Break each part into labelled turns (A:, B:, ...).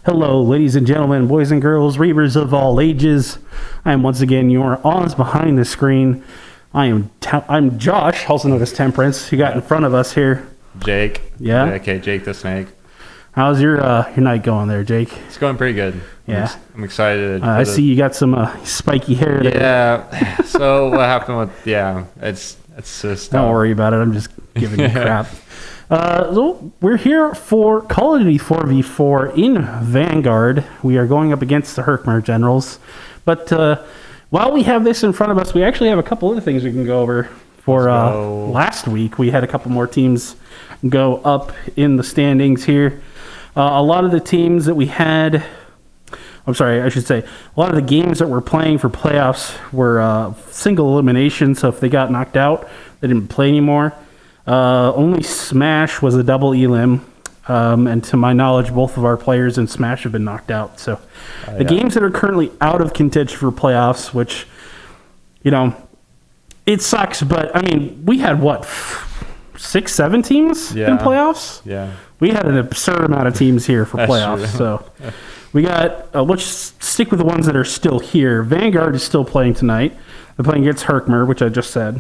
A: Hello, ladies and gentlemen, boys and girls, Reavers of all ages. I am once again your Oz behind the screen. I'm Josh, also known as Temperance. You got in front of us here.
B: Jake.
A: Yeah?
B: Okay, Jake the Snake.
A: How's your night going there, Jake?
B: It's going pretty good.
A: Yeah.
B: I'm excited.
A: I see you got some spiky hair there.
B: Yeah. So what happened with, it's just...
A: Don't worry about it. I'm just giving you crap. So we're here for Call of Duty 4v4 in Vanguard. We are going up against the Herkimer Generals. But while we have this in front of us, we actually have a couple other things we can go over. For last week, we had a couple more teams go up in the standings here. A lot of the teams that we had... a lot of the games that we're playing for playoffs were single elimination, so if they got knocked out, they didn't play anymore. Only Smash was a double elim, and to my knowledge, both of our players in Smash have been knocked out. So the games that are currently out of contention for playoffs, which, it sucks, but, we had, 6, 7 teams in playoffs?
B: Yeah.
A: We had an absurd amount of teams here for playoffs, so... We got, let's stick with the ones that are still here. Vanguard is still playing tonight. They're playing against Herkimer, which I just said.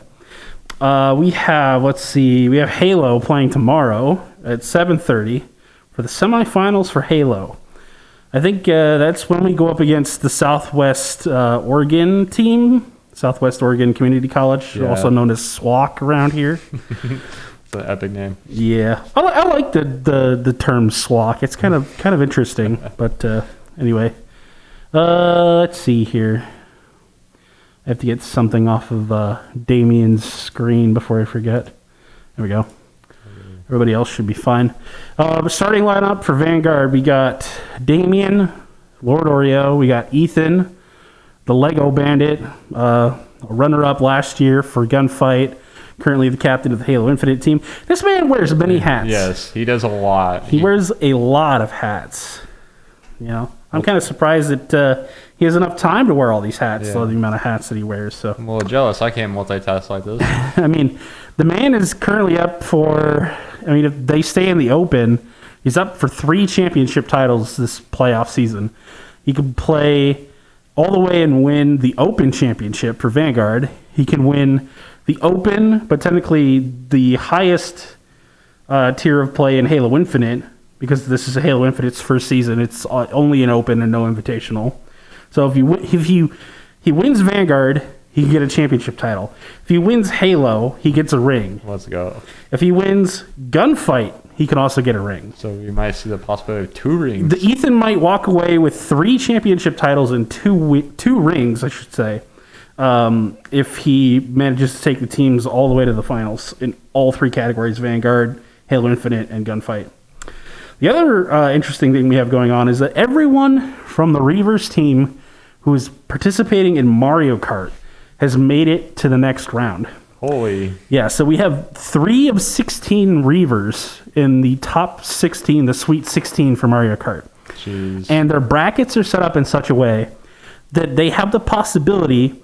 A: We have Halo playing tomorrow at 7:30 for the semifinals for Halo. I think that's when we go up against the Southwest Oregon team, Southwest Oregon Community College, also known as SWAC around here.
B: It's an epic name. Yeah,
A: I like the term SWAC. It's kind of interesting. But anyway, let's see here. I have to get something off of Damien's screen before I forget. There we go. Everybody else should be fine. Starting lineup for Vanguard, we got Damien, Lord Oreo. We got Ethan, the Lego Bandit, a runner-up last year for Gunfight. Currently the captain of the Halo Infinite team. This man wears many hats.
B: Yes, he does a lot.
A: He wears a lot of hats. I'm kind of surprised that he has enough time to wear all these hats, the amount of hats that he wears. So
B: I'm a little jealous. I can't multitask like this.
A: The man is currently up for, if they stay in the open, he's up for 3 championship titles this playoff season. He could play all the way and win the Open Championship for Vanguard. He can win the Open, but technically the highest tier of play in Halo Infinite, because this is a Halo Infinite's first season. It's only an Open and no Invitational. So if he wins Vanguard, he can get a championship title. If he wins Halo, he gets a ring.
B: Let's go.
A: If he wins Gunfight, he can also get a ring.
B: So we might see the possibility of 2 rings.
A: Ethan might walk away with 3 championship titles and 2 rings, I should say. If he manages to take the teams all the way to the finals in all 3 categories, Vanguard, Halo Infinite, and Gunfight. The other interesting thing we have going on is that everyone from the Reavers team who is participating in Mario Kart has made it to the next round.
B: Holy.
A: Yeah, so we have 3 of 16 Reavers in the top 16, the Sweet 16 for Mario Kart.
B: Jeez.
A: And their brackets are set up in such a way that they have the possibility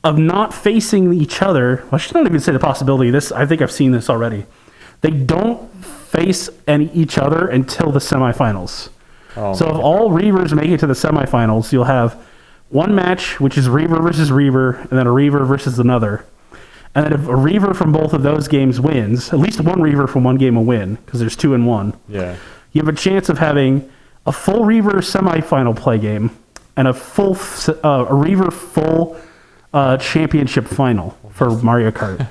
A: of not facing each other. Well, I should not even say the possibility. I think I've seen this already. They don't face each other until the semifinals. So if all Reavers make it to the semifinals, you'll have one match, which is Reaver versus Reaver, and then a Reaver versus another. And then if a Reaver from both of those games wins, at least one Reaver from one game will win, because there's 2 in 1.
B: Yeah.
A: You have a chance of having a full Reaver semifinal play game and a Reaver full championship final for Mario Kart.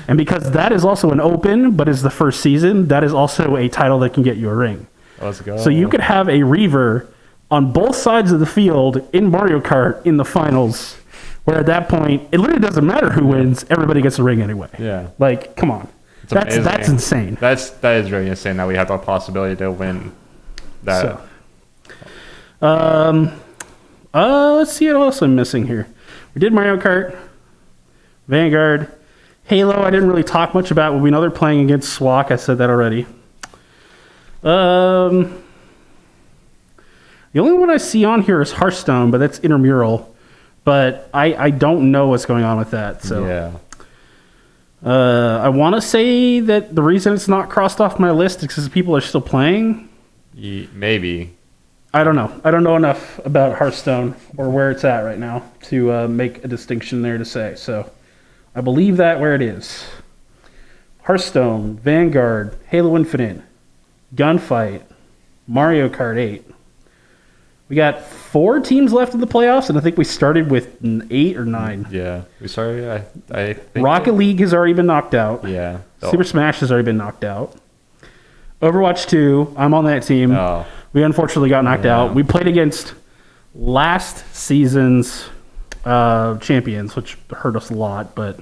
A: And because that is also an Open, but is the first season, that is also a title that can get you a ring.
B: Let's go.
A: So you could have a Reaver on both sides of the field in Mario Kart in the finals, where at that point, it literally doesn't matter who wins, everybody gets a ring anyway.
B: Yeah.
A: Come on. That's insane.
B: That is really insane that we have the possibility to win that.
A: So, let's see what else I'm missing here. We did Mario Kart, Vanguard, Halo. I didn't really talk much about, but we know they're playing against SWAC. I said that already. The only one I see on here is Hearthstone, but that's intramural. But I don't know what's going on with that. So
B: yeah.
A: I want to say that the reason it's not crossed off my list is because people are still playing.
B: Maybe.
A: I don't know. I don't know enough about Hearthstone or where it's at right now to make a distinction there to say. So I believe that where it is. Hearthstone, Vanguard, Halo Infinite, Gunfight, Mario Kart 8. We got 4 teams left in the playoffs, and I think we started with 8 or 9.
B: Yeah, we started. I think
A: Rocket League has already been knocked out.
B: Yeah.
A: Super Smash has already been knocked out. Overwatch 2, I'm on that team.
B: Oh.
A: We unfortunately got knocked out. We played against last season's champions, which hurt us a lot. But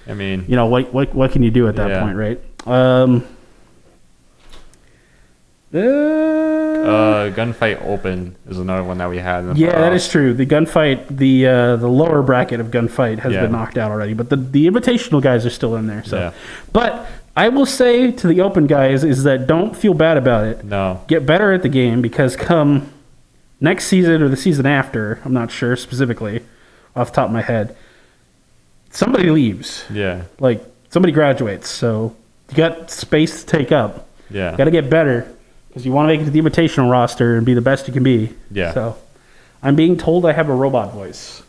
B: I mean,
A: you know what can you do at that point, right?
B: Gunfight Open is another one that we had. In the
A: Yeah, that is true. The Gunfight, the lower bracket of Gunfight has been knocked out already, but the Invitational guys are still in there. So, but I will say to the Open guys is that don't feel bad about it.
B: No.
A: Get better at the game, because come next season or the season after, I'm not sure specifically off the top of my head, somebody leaves.
B: Yeah.
A: Like somebody graduates, so you got space to take up.
B: Yeah.
A: You got to get better, because you want to make it to the Invitational roster and be the best you can be.
B: Yeah.
A: So I'm being told I have a robot voice.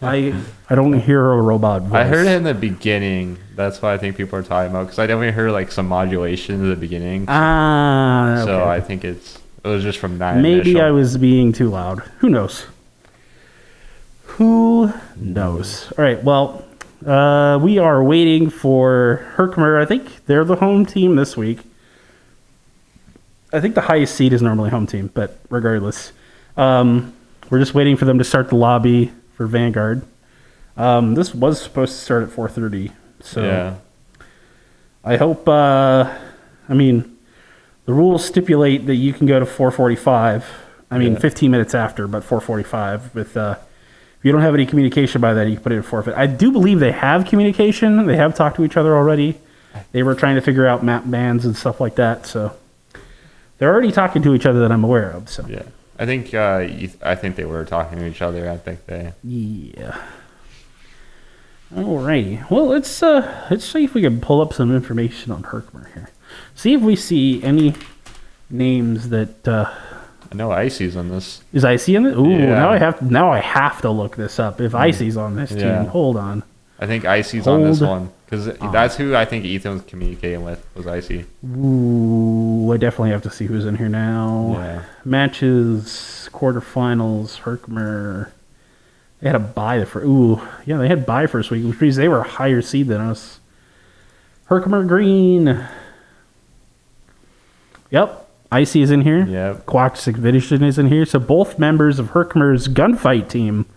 A: I don't hear a robot voice.
B: I heard it in the beginning. That's why I think people are talking about, because I definitely heard like some modulation in the beginning.
A: Okay.
B: So I think it was just from that.
A: Maybe
B: initial.
A: I was being too loud. Who knows? Who knows? All right. Well, we are waiting for Herkimer. I think they're the home team this week. I think the highest seed is normally home team, but regardless, we're just waiting for them to start the lobby for Vanguard. This was supposed to start at 4:30, so
B: Yeah.
A: I hope. I mean, the rules stipulate that you can go to 4:45. I mean, 15 minutes after, but 4:45. With if you don't have any communication by then, you can put it in forfeit. I do believe they have communication. They have talked to each other already. They were trying to figure out map bans and stuff like that. So they're already talking to each other that I'm aware of. So
B: Yeah. I think they were talking to each other. I think they.
A: yeah. Alrighty. Well, let's see if we can pull up some information on Herkimer here. See if we see any names that.
B: I know Icy's on this.
A: Is Icy in it? Ooh,
B: Yeah.
A: now I have to look this up. If Icy's on this team, hold on.
B: I think Icy's on this
A: Hold
B: one, because that's who I think Ethan was communicating with, was Icy.
A: Ooh, I definitely have to see who's in here now.
B: Yeah.
A: Matches, quarterfinals, Herkimer. They had a bye they had bye first week, which means they were a higher seed than us. Herkimer Green. Yep, Icy is in here.
B: Yep.
A: Quack's Expedition is in here. So both members of Herkimer's Gunfight team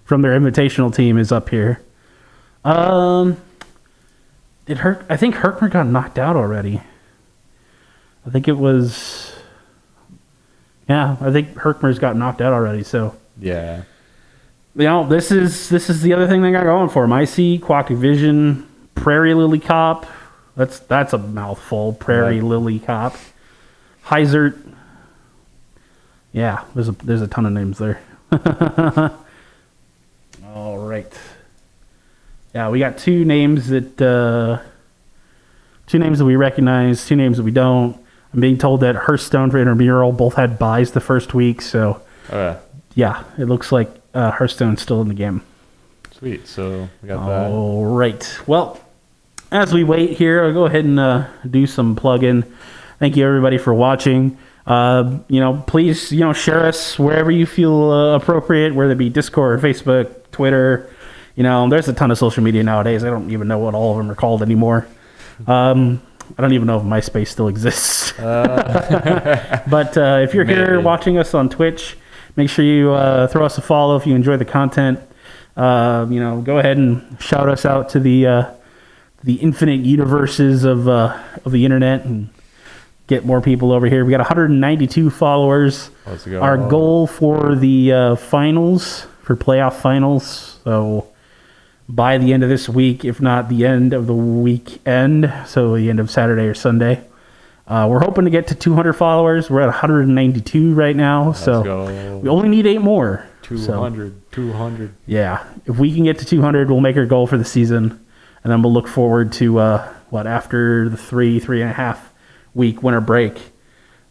A: from their Invitational team is up here. I think Herkimer got knocked out already. I think it was. Yeah, I think Herkimer's got knocked out already. So
B: Yeah.
A: you know, this is the other thing they got going for them. Icy, Quack Vision, Prairie Lily Cop. That's a mouthful. Prairie Lily Cop. Heizert. Yeah, there's a ton of names there. All right. Yeah, we got two names that we recognize, two names that we don't. I'm being told that Hearthstone for Intramural both had buys the first week, so yeah, it looks like Hearthstone's still in the game.
B: Sweet. So we got that.
A: All right. Well, as we wait here, I'll go ahead and do some plug-in. Thank you, everybody, for watching. Please, share us wherever you feel appropriate, whether it be Discord, Facebook, Twitter. There's a ton of social media nowadays. I don't even know what all of them are called anymore. I don't even know if MySpace still exists. But if you're here watching us on Twitch, make sure you throw us a follow if you enjoy the content. Go ahead and shout us out to the infinite universes of the internet and get more people over here. We got 192 followers.
B: Let's go.
A: Our goal for the finals, for playoff finals, so by the end of this week, if not the end of the weekend, so the end of Saturday or Sunday, we're hoping to get to 200 followers. We're at 192 right now, so we only need 8 more.
B: 200.
A: Yeah, if we can get to 200, we'll make our goal for the season, and then we'll look forward to after the 3.5 week winter break,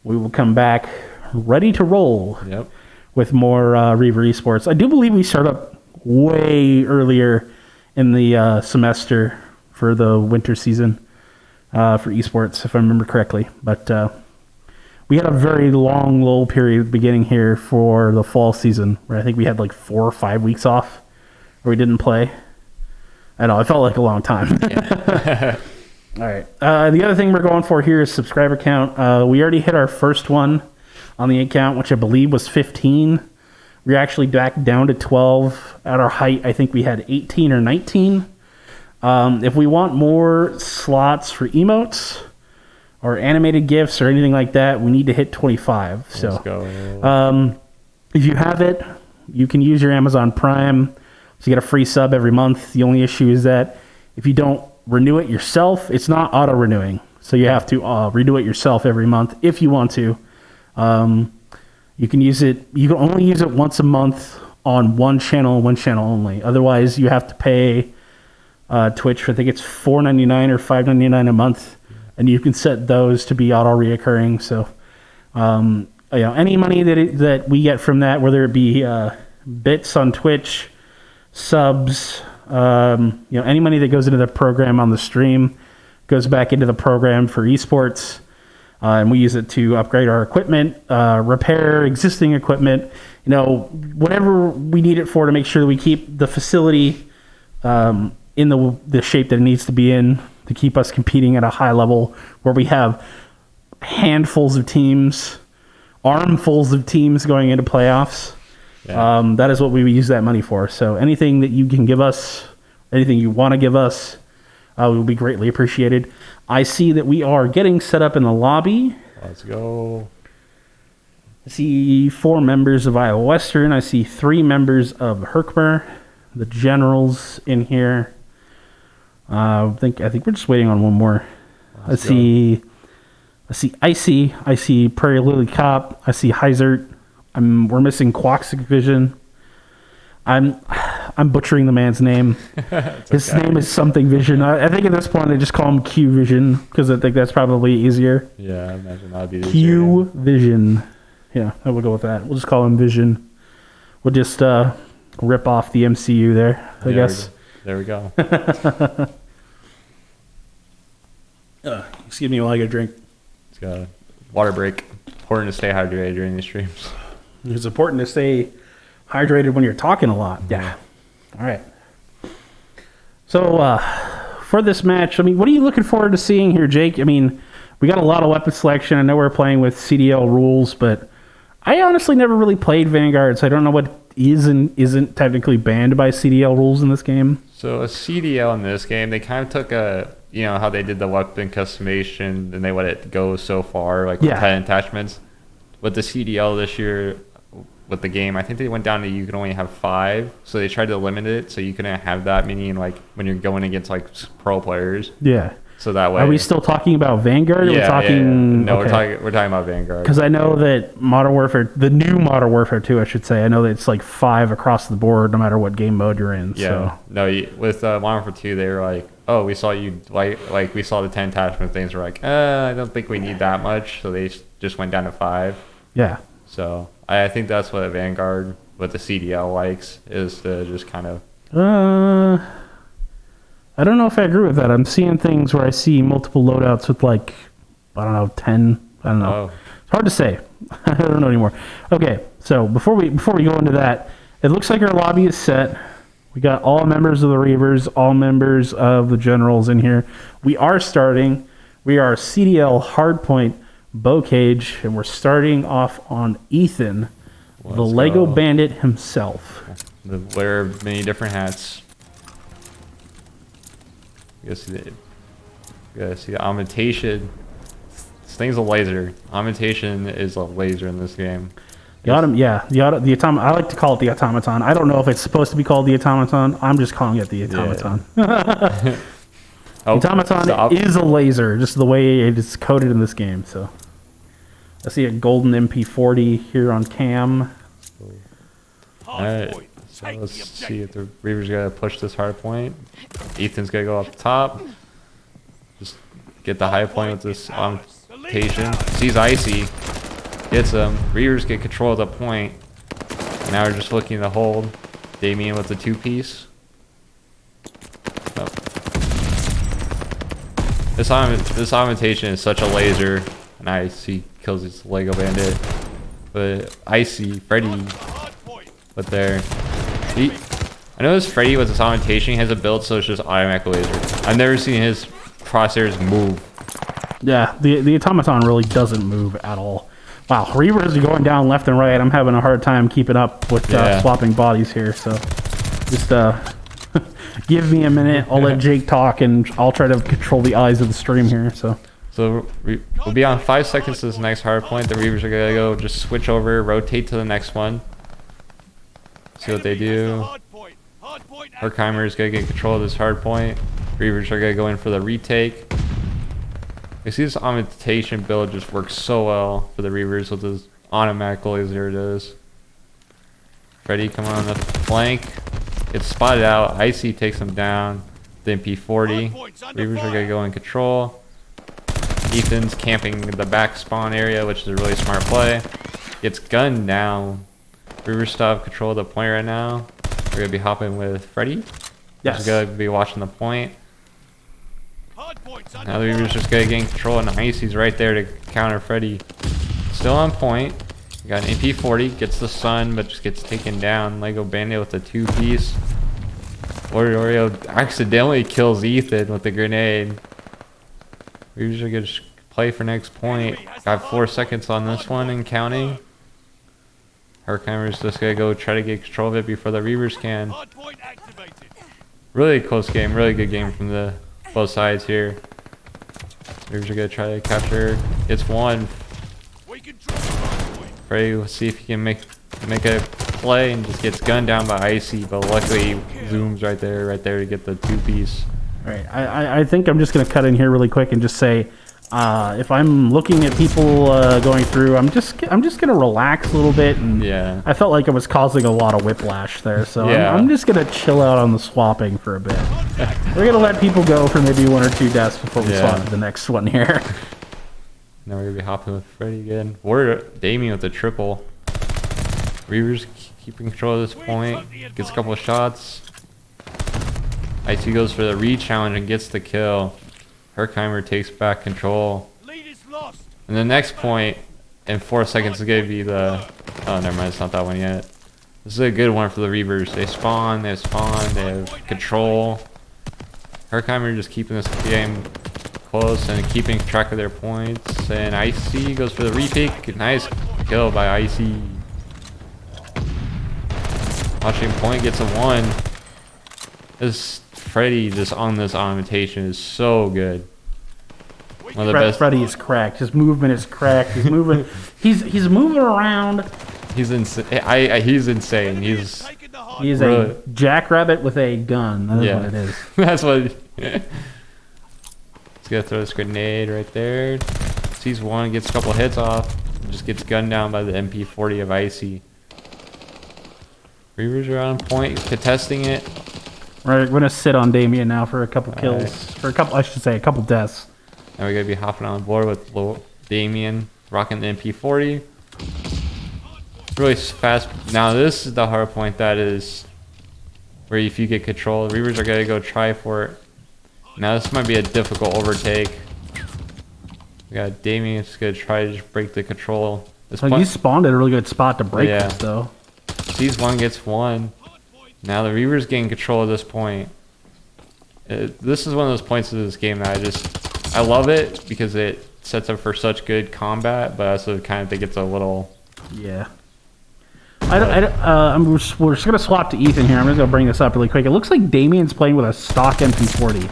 A: we will come back ready to roll.
B: Yep.
A: With more Reiver Esports. I do believe we start up way earlier in the semester for the winter season for esports, if I remember correctly. But we had a very long lull period at the beginning here for the fall season, where I think we had like 4 or 5 weeks off where we didn't play. I know, it felt like a long time.
B: Yeah.
A: All right. The other thing we're going for here is subscriber count. We already hit our first one on the account, which I believe was 15. We're actually back down to 12. At our height, I think we had 18 or 19. If we want more slots for emotes or animated GIFs or anything like that, we need to hit 25.
B: Let's
A: So
B: go.
A: if you have it, you can use your Amazon Prime. So you get a free sub every month. The only issue is that if you don't renew it yourself, it's not auto-renewing. So you have to renew it yourself every month if you want to. You can use it. You can only use it once a month on one channel and one channel only. Otherwise, you have to pay Twitch for, I think it's $4.99 or $5.99 a month, and you can set those to be auto reoccurring. So, any money that we get from that, whether it be bits on Twitch, subs, any money that goes into the program on the stream goes back into the program for esports. And we use it to upgrade our equipment, repair existing equipment, whatever we need it for to make sure that we keep the facility in the shape that it needs to be in to keep us competing at a high level where we have handfuls of teams, armfuls of teams going into playoffs. Yeah. That is what we use that money for. So anything that you can give us, anything you want to give us, will be greatly appreciated. I see that we are getting set up in the lobby.
B: Let's go.
A: I see 4 members of Iowa Western. I see 3 members of Herkimer, the generals in here. I think we're just waiting on one more. I see Icy. I see Prairie Lily Cop. I see Heisert. We're missing Quaxic Vision. I'm butchering the man's name. His name is something Vision. I think at this point I just call him Q Vision because I think that's probably easier.
B: Yeah, I imagine that'd be the
A: Q Vision. Yeah, I will go with that. We'll just call him Vision. We'll just rip off the MCU there, I guess.
B: There we go.
A: Excuse me while I get a drink.
B: It's got a water break. Important to stay hydrated during these streams.
A: It's important to stay hydrated when you're talking a lot. Yeah. All right. So for this match, what are you looking forward to seeing here, Jake? We got a lot of weapon selection. I know we're playing with CDL rules, but I honestly never really played Vanguard, so I don't know what is and isn't technically banned by CDL rules in this game.
B: So a CDL in this game, they kind of took how they did the weapon customization and they let it go so far, like with 10 attachments. With the CDL this year, with the game, I think they went down to you can only have 5, so they tried to limit it so you couldn't have that many when you're going against pro players.
A: Yeah.
B: So that way.
A: Are we still talking about Vanguard?
B: Yeah,
A: we're talking.
B: No,
A: okay.
B: we're talking about Vanguard.
A: Because I know that Modern Warfare, the new Modern Warfare 2, I should say, I know that it's like 5 across the board, no matter what game mode you're in.
B: Yeah.
A: So.
B: No, with Modern Warfare 2, they were like, oh, we saw you like we saw the 10 attachment things. We're like, I don't think we need that much, so they just went down to 5.
A: Yeah.
B: So I think that's what Vanguard, what the CDL likes, is to just kind of.
A: I don't know if I agree with that. I'm seeing things where I see multiple loadouts with 10. I don't know.
B: Oh.
A: It's hard to say. I don't know anymore. Okay, so before we go into that, it looks like our lobby is set. We got all members of the Reivers, all members of the Generals in here. We are starting. We are CDL Hardpoint Bow Cage, and we're starting off on Ethan, the Lego Bandit himself.
B: The wearer of many different hats. You gotta see the augmentation. This thing's a laser. Augmentation is a laser in this game.
A: The I like to call it the automaton. I don't know if it's supposed to be called the automaton. I'm just calling it the automaton. Yeah. Automaton is a laser, just the way it is coded in this game. So I see a golden MP40 here on cam.
B: All right, so let's see if the Reaver's gotta push this hard point. Ethan's gonna go up top. Just get the high point with this augmentation. Sees Icy. Gets him. Reavers get control of the point. Now we're just looking to hold. Damien with the 2-piece. Oh. This augmentation is such a laser. And Icy kills his Lego Bandit. But Icy, Freddy, but there. I noticed Freddy with his augmentation, he has a build so it's just automatic laser. I've never seen his crosshairs move.
A: Yeah, the automaton really doesn't move at all. Wow, Reavers are going down left and right. I'm having a hard time keeping up with swapping bodies here. So just give me a minute. I'll let Jake talk, and I'll try to control the eyes of the stream here. So
B: we'll be on 5 seconds to this next hard point. The Reavers are gonna go just switch over, rotate to the next one. See what they do. Herkimer is gonna get control of this hard point. Reavers are gonna go in for the retake. You see this augmentation build just works so well for the Reavers with this automatic laser it is. Freddy coming on the flank. Gets spotted out. Icy takes him down. The MP40. Reavers are going to go in control. Ethan's camping the back spawn area, which is a really smart play. Gets gunned down. Reavers still have control of the point right now. We're going to be hopping with Freddy.
A: Yes.
B: We're going to be watching the point. Now the Reaver's just gonna gain control, and Icy's right there to counter Freddy. Still on point. We got an MP40, gets the sun, but just gets taken down. Lego Bandit with a 2-piece. Oreo accidentally kills Ethan with the grenade. We usually get to play for next point. Got 4 seconds on this one and counting. Herkimer's just gonna go try to get control of it before the Reavers can. Really close game, really good game from the both sides here. Reavers are gonna try to capture. Gets one. Freddy will see if he can make a play and just gets gunned down by Icy, but luckily he zooms right there to get the 2-piece.
A: All right, I think I'm just gonna cut in here really quick and just say, if I'm looking at people going through, I'm just gonna relax a little bit, and I felt like I was causing a lot of whiplash there, so I'm just gonna chill out on the swapping for a bit. We're gonna let people go for maybe 1 or 2 deaths before we swap to the next one here.
B: Now we're gonna be hopping with Freddy again. We're Damien with the triple. Reavers keeping control at this point. Gets a couple of shots. Icy goes for the re-challenge and gets the kill. Herkimer takes back control. And the next point in 4 seconds is going to be the... Oh, never mind. It's not that one yet. This is a good one for the Reavers. They spawn, they have control. Herkimer just keeping this game close and keeping track of their points. And Icy goes for the repeat. Nice kill by Icy. Watching point gets a 1. This Freddy just on this augmentation is so good. One of the best.
A: Freddy is cracked. His movement is cracked. He's moving. he's moving around.
B: He's insane. He's insane. He's
A: really a jackrabbit with a gun. That's what it is.
B: That's what. He's gonna throw this grenade right there. Sees one, gets a couple hits off, and just gets gunned down by the MP40 of Icy. Reavers are on point, contesting it.
A: We're gonna sit on Damien now for a couple kills, for a couple deaths.
B: Now we're gonna be hopping on board with Damien, rocking the MP40. Really fast. Now this is the hard point. That is where if you get control, the Reavers are gonna go try for it. Now this might be a difficult overtake. We got Damien just gonna try to just break the control.
A: You spawned at a really good spot to break this though.
B: Sees one, gets one. Now the Reavers gain control at this point. This is one of those points of this game that I love it because it sets up for such good combat, but I also kind of think it's a little...
A: Yeah. We're just going to swap to Ethan here. I'm just going to bring this up really quick. It looks like Damien's playing with a stock MP40.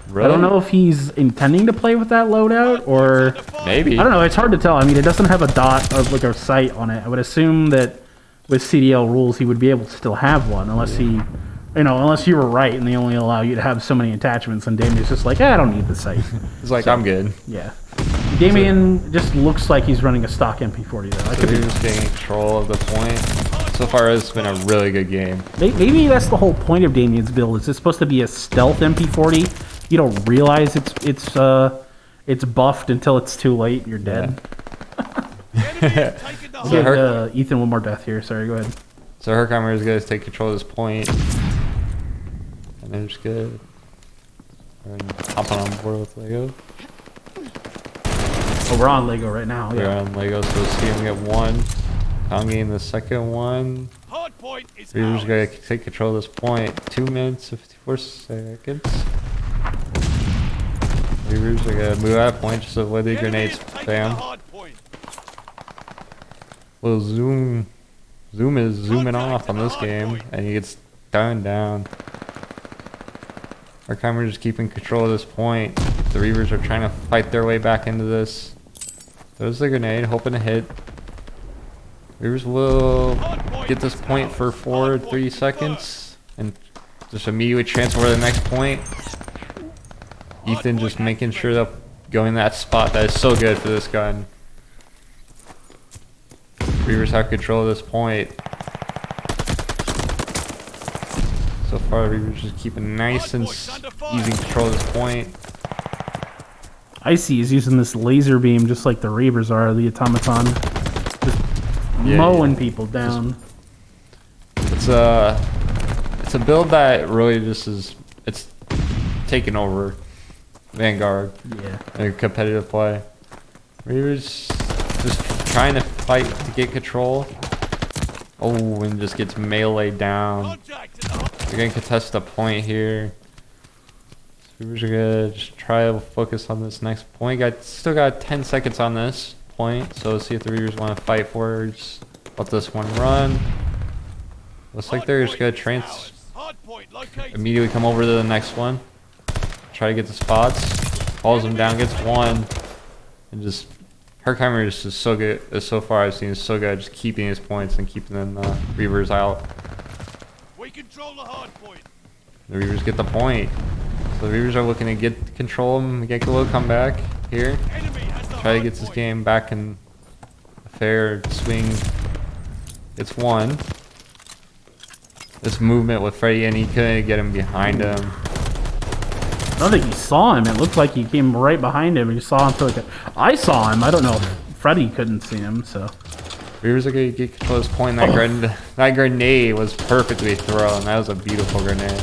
A: Really? I don't know if he's intending to play with that loadout or...
B: Maybe.
A: I don't know. It's hard to tell. I mean, it doesn't have a dot of like a sight on it. I would assume that with CDL rules, he would be able to still have one unless unless you were right and they only allow you to have so many attachments. And Damien's just like, I don't need the sight.
B: He's like, I'm good.
A: Yeah. Damien just looks like he's running a stock MP40 though.
B: So he's just getting control of the point. So far, it's been a really good game.
A: Maybe that's the whole point of Damien's build. Is it's supposed to be a stealth MP40? You don't realize it's buffed until it's too late and you're dead. I'll give Ethan one more death here. Sorry, go ahead.
B: So Herkimer is going to take control of this point. And they're just good. And hopping on board with Lego.
A: Oh, we're on Lego right now.
B: We're on Lego, so let's see him get one. I'm getting the second one. Reaver's going to take control of this point. 2 minutes, 54 seconds. Reavers are going to move out of point just to avoid the grenades. Bam. Little zoom is zooming off on this game, and he gets down. Herkimer is keeping control of this point. The Reavers are trying to fight their way back into this. There's the grenade, hoping to hit. Reavers will get this point for 3 seconds, and just immediately transfer to the next point. Ethan just making sure that going that spot that is so good for this gun. Reavers have control of this point. So far, Reavers just keeping nice and easy control of this point.
A: Icy is using this laser beam just like the Reavers are, the automaton. Just mowing people down.
B: It's a build that really just is, it's taking over Vanguard.
A: Yeah.
B: In competitive play. Reavers just trying to fight to get control. Oh, and just gets meleeed down. They're going to contest the point here. Reavers are going to just try to focus on this next point. Still got 10 seconds on this point. So let's see if the Reavers want to fight for it. Just let this one run. Looks like they're just going to immediately come over to the next one. Try to get the spots. Falls them down, gets one. And just Herkimer is just so good. So far I've seen is so good, just keeping his points and keeping them Reavers out.
C: We control the hard point.
B: The Reavers get the point. So the Reavers are looking to get control and get a little comeback here. Try to get this game back in a fair swing. It's one. This movement with Freddy, and he couldn't get him behind him.
A: I don't think he saw him. It looked like he came right behind him. He saw him for like I saw him. I don't know if Freddy couldn't see him, so.
B: Reavers are going to get control of this point. That grenade was perfectly thrown. That was a beautiful grenade.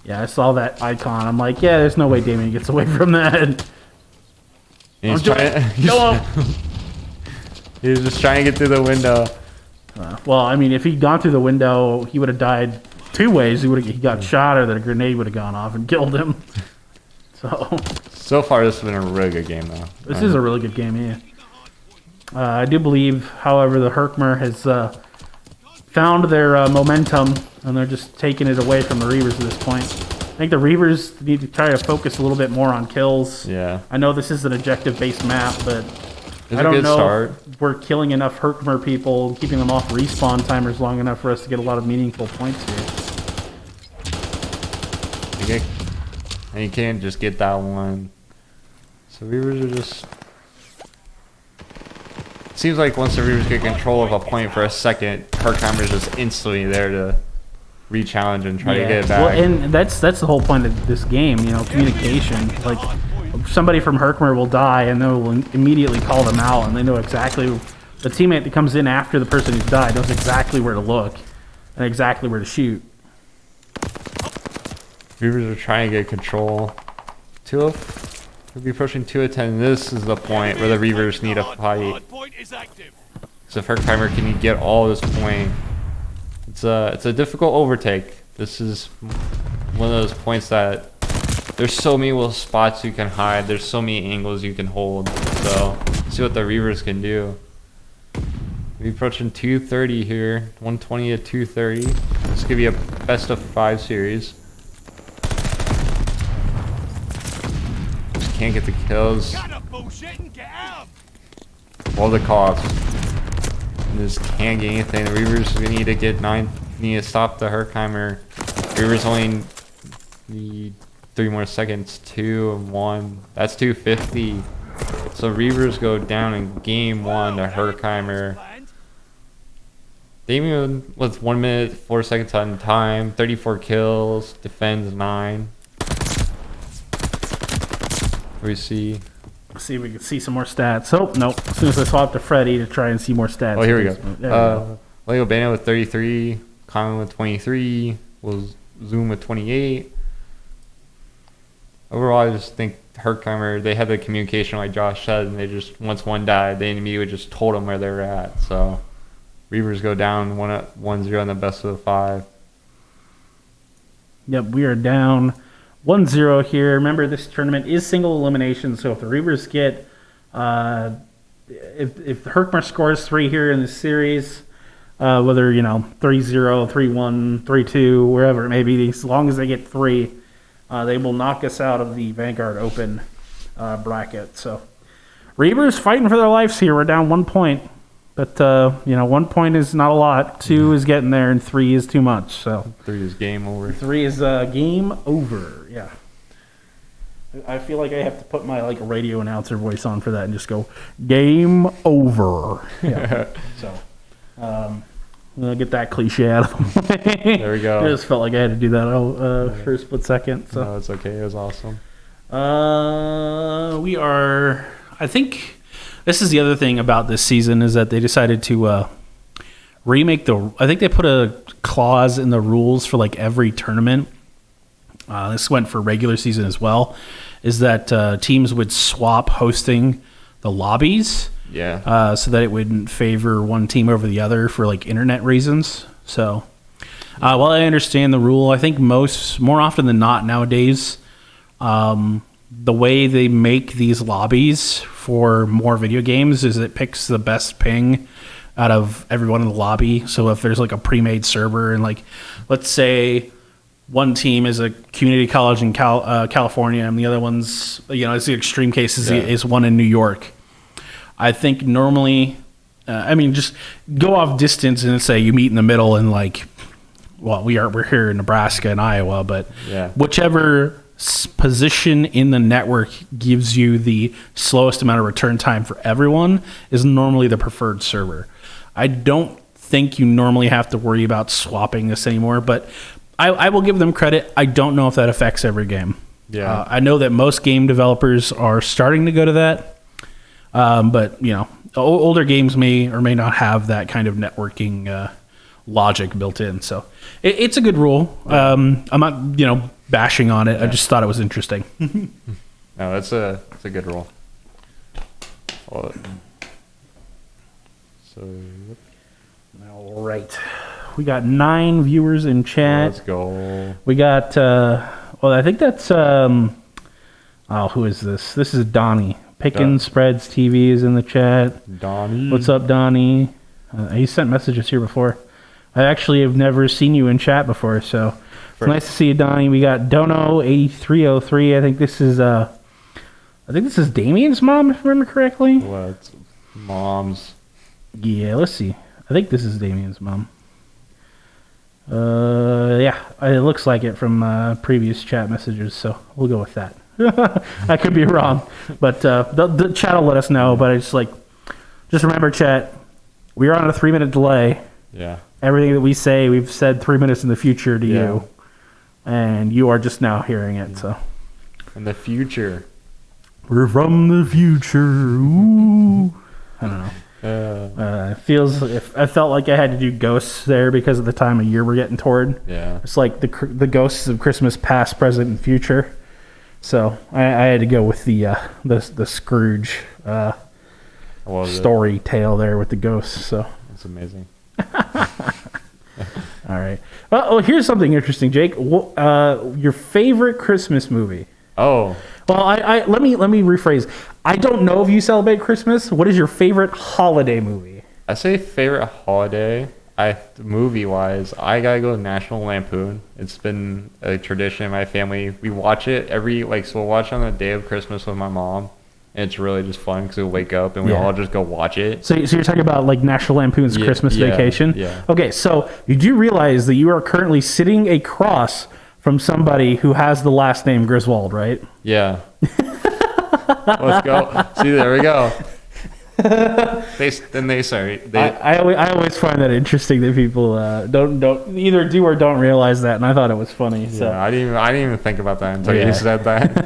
A: Yeah, I saw that icon. I'm like, yeah, there's no way Damien gets away from that.
B: He's just trying to get through the window.
A: Well, I mean, if he'd gone through the window, he would have died 2 ways. He got shot, or that a grenade would have gone off and killed him.
B: So far, this has been a really good game, though.
A: This is a really good game, yeah. I do believe, however, the Herkimer has found their momentum, and they're just taking it away from the Reavers at this point. I think the Reavers need to try to focus a little bit more on kills.
B: Yeah.
A: I know this is an objective-based map, but I don't know if we're killing enough Herkimer people and keeping them off respawn timers long enough for us to get a lot of meaningful points here.
B: And you can't just get that one. So Reavers are just... Seems like once the Reavers get control of a point for a second, Herkimer's just instantly there to re-challenge and try to get it back.
A: Well, and that's the whole point of this game, you know, communication. Like, somebody from Herkimer will die, and they will immediately call them out, and they know exactly... The teammate that comes in after the person who's died knows exactly where to look and exactly where to shoot.
B: Reavers are trying to get control. We'll be approaching 2 of 10. This is the point where the Reavers need a fight. So if Herkimer can get all this point, it's a difficult overtake. This is one of those points that there's so many little spots you can hide. There's so many angles you can hold. So see what the Reavers can do. We're approaching 230 here. 120 to 230. This could be a best of 5 series. Can't get the kills. All the costs. And just can't get anything. The Reavers need to get 9. Need to stop the Herkimer. Reavers only need 3 more seconds. 2 and 1. That's 250. So Reavers go down in game 1 to Herkimer. Damien with 1 minute 4 seconds on time. 34 kills. Defends 9. We see
A: Let's see if we can see some more stats. Oh, nope. As soon as I swap to Freddie to try and see more stats.
B: Oh, here we go.
A: There we go.
B: Lego Bana with 33, Common with 23, was Zoom with 28. Overall, I just think Herkimer, they had the communication like Josh said, and they just, once one died, they immediately just told them where they were at. So, Reavers go down 1-0 in the best of the 5.
A: Yep, we are down 1-0 here. Remember, this tournament is single elimination, so if the Reavers get, if Herkimer scores 3 here in this series, whether, 3-0, 3-1, 3-2, wherever it may be, as long as they get 3, they will knock us out of the Vanguard Open bracket. So, Reavers fighting for their lives here. We're down 1 point. But, 1 point is not a lot. 2 is getting there, and 3 is too much. So
B: 3 is game over.
A: 3 is game over, yeah. I feel like I have to put my radio announcer voice on for that and just go, game over. Yeah. So, I'm going to get that cliche out of the way.
B: There we go.
A: I just felt like I had to do that for a split second. So.
B: No, it's okay. It was awesome.
A: We are, I think... This is the other thing about this season is that they decided to remake I think they put a clause in the rules for every tournament. This went for regular season as well. Is that teams would swap hosting the lobbies.
B: Yeah.
A: So that it wouldn't favor one team over the other for internet reasons. So while I understand the rule, I think more often than not nowadays, the way they make these lobbies for more video games is it picks the best ping out of everyone in the lobby. So if there's a pre-made server and let's say one team is a community college in California and the other one's, it's the extreme case is one in New York. I think normally, just go off distance and say you meet in the middle and we're here in Nebraska and Iowa, but whichever position in the network gives you the slowest amount of return time for everyone is normally the preferred server. I don't think you normally have to worry about swapping this anymore, but I will give them credit. I don't know if that affects every game.
B: Yeah,
A: I know that most game developers are starting to go to that, but older games may or may not have that kind of networking logic built in. So it's a good rule. I'm not bashing on it. Yeah. I just thought it was interesting.
B: No, it's a good rule.
A: All right. We got 9 viewers in chat.
B: Let's go.
A: We got, I think that's, who is this? This is Donnie. Pickin' Spreads TV is in the chat.
B: Donnie.
A: What's up, Donnie? He sent messages here before. I actually have never seen you in chat before, so it's nice to see you, Donnie. We got Dono8303. I think this is Damien's mom, if I remember correctly.
B: What? Mom's.
A: Yeah, let's see. I think this is Damien's mom. Yeah, it looks like it from previous chat messages, so we'll go with that. I could be wrong, but the chat will let us know. But it's just remember, chat, we are on a 3-minute delay.
B: Yeah.
A: Everything that we say, we've said 3 minutes in the future to you, and you are just now hearing it. So,
B: in the future,
A: we're from the future. Ooh. I don't know. I felt like I had to do ghosts there because of the time of year we're getting toward.
B: Yeah,
A: it's like the ghosts of Christmas past, present, and future. So I had to go with the Scrooge story tale there with the ghosts. So
B: that's amazing.
A: All right. Well, here's something interesting, Jake. Your favorite Christmas movie?
B: Oh.
A: Well, let me rephrase. I don't know if you celebrate Christmas. What is your favorite holiday movie?
B: I say favorite holiday. Movie-wise, I gotta go with National Lampoon. It's been a tradition in my family. We watch it so we'll watch it on the day of Christmas with my mom. And it's really just fun because we'll wake up and we all just go watch it.
A: So you're talking about National Lampoon's Christmas Vacation?
B: Yeah.
A: Okay, so you do realize that you are currently sitting across from somebody who has the last name Griswold, right?
B: Yeah. Let's go. See, there we go.
A: I always find that interesting that people don't either do or don't realize that, and I thought it was funny. So
B: yeah, I didn't even think about that until you said that.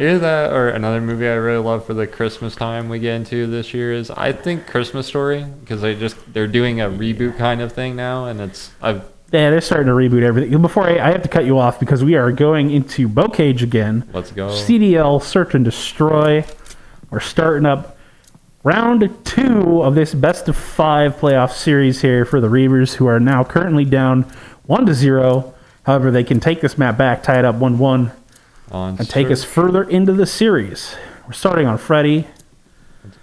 B: Either that or another movie I really love for the Christmas time we get into this year is I think Christmas Story, because they're doing a reboot kind of thing now, and yeah,
A: they're starting to reboot everything. Before I have to cut you off because we are going into Bocage again.
B: Let's go.
A: CDL Search and Destroy. We're starting up round 2 of this best of 5 playoff series here for the Reivers, who are now currently down 1-0. However, they can take this map back, tie it up 1-1, and take us further into the series. We're starting on Freddy.
B: Let's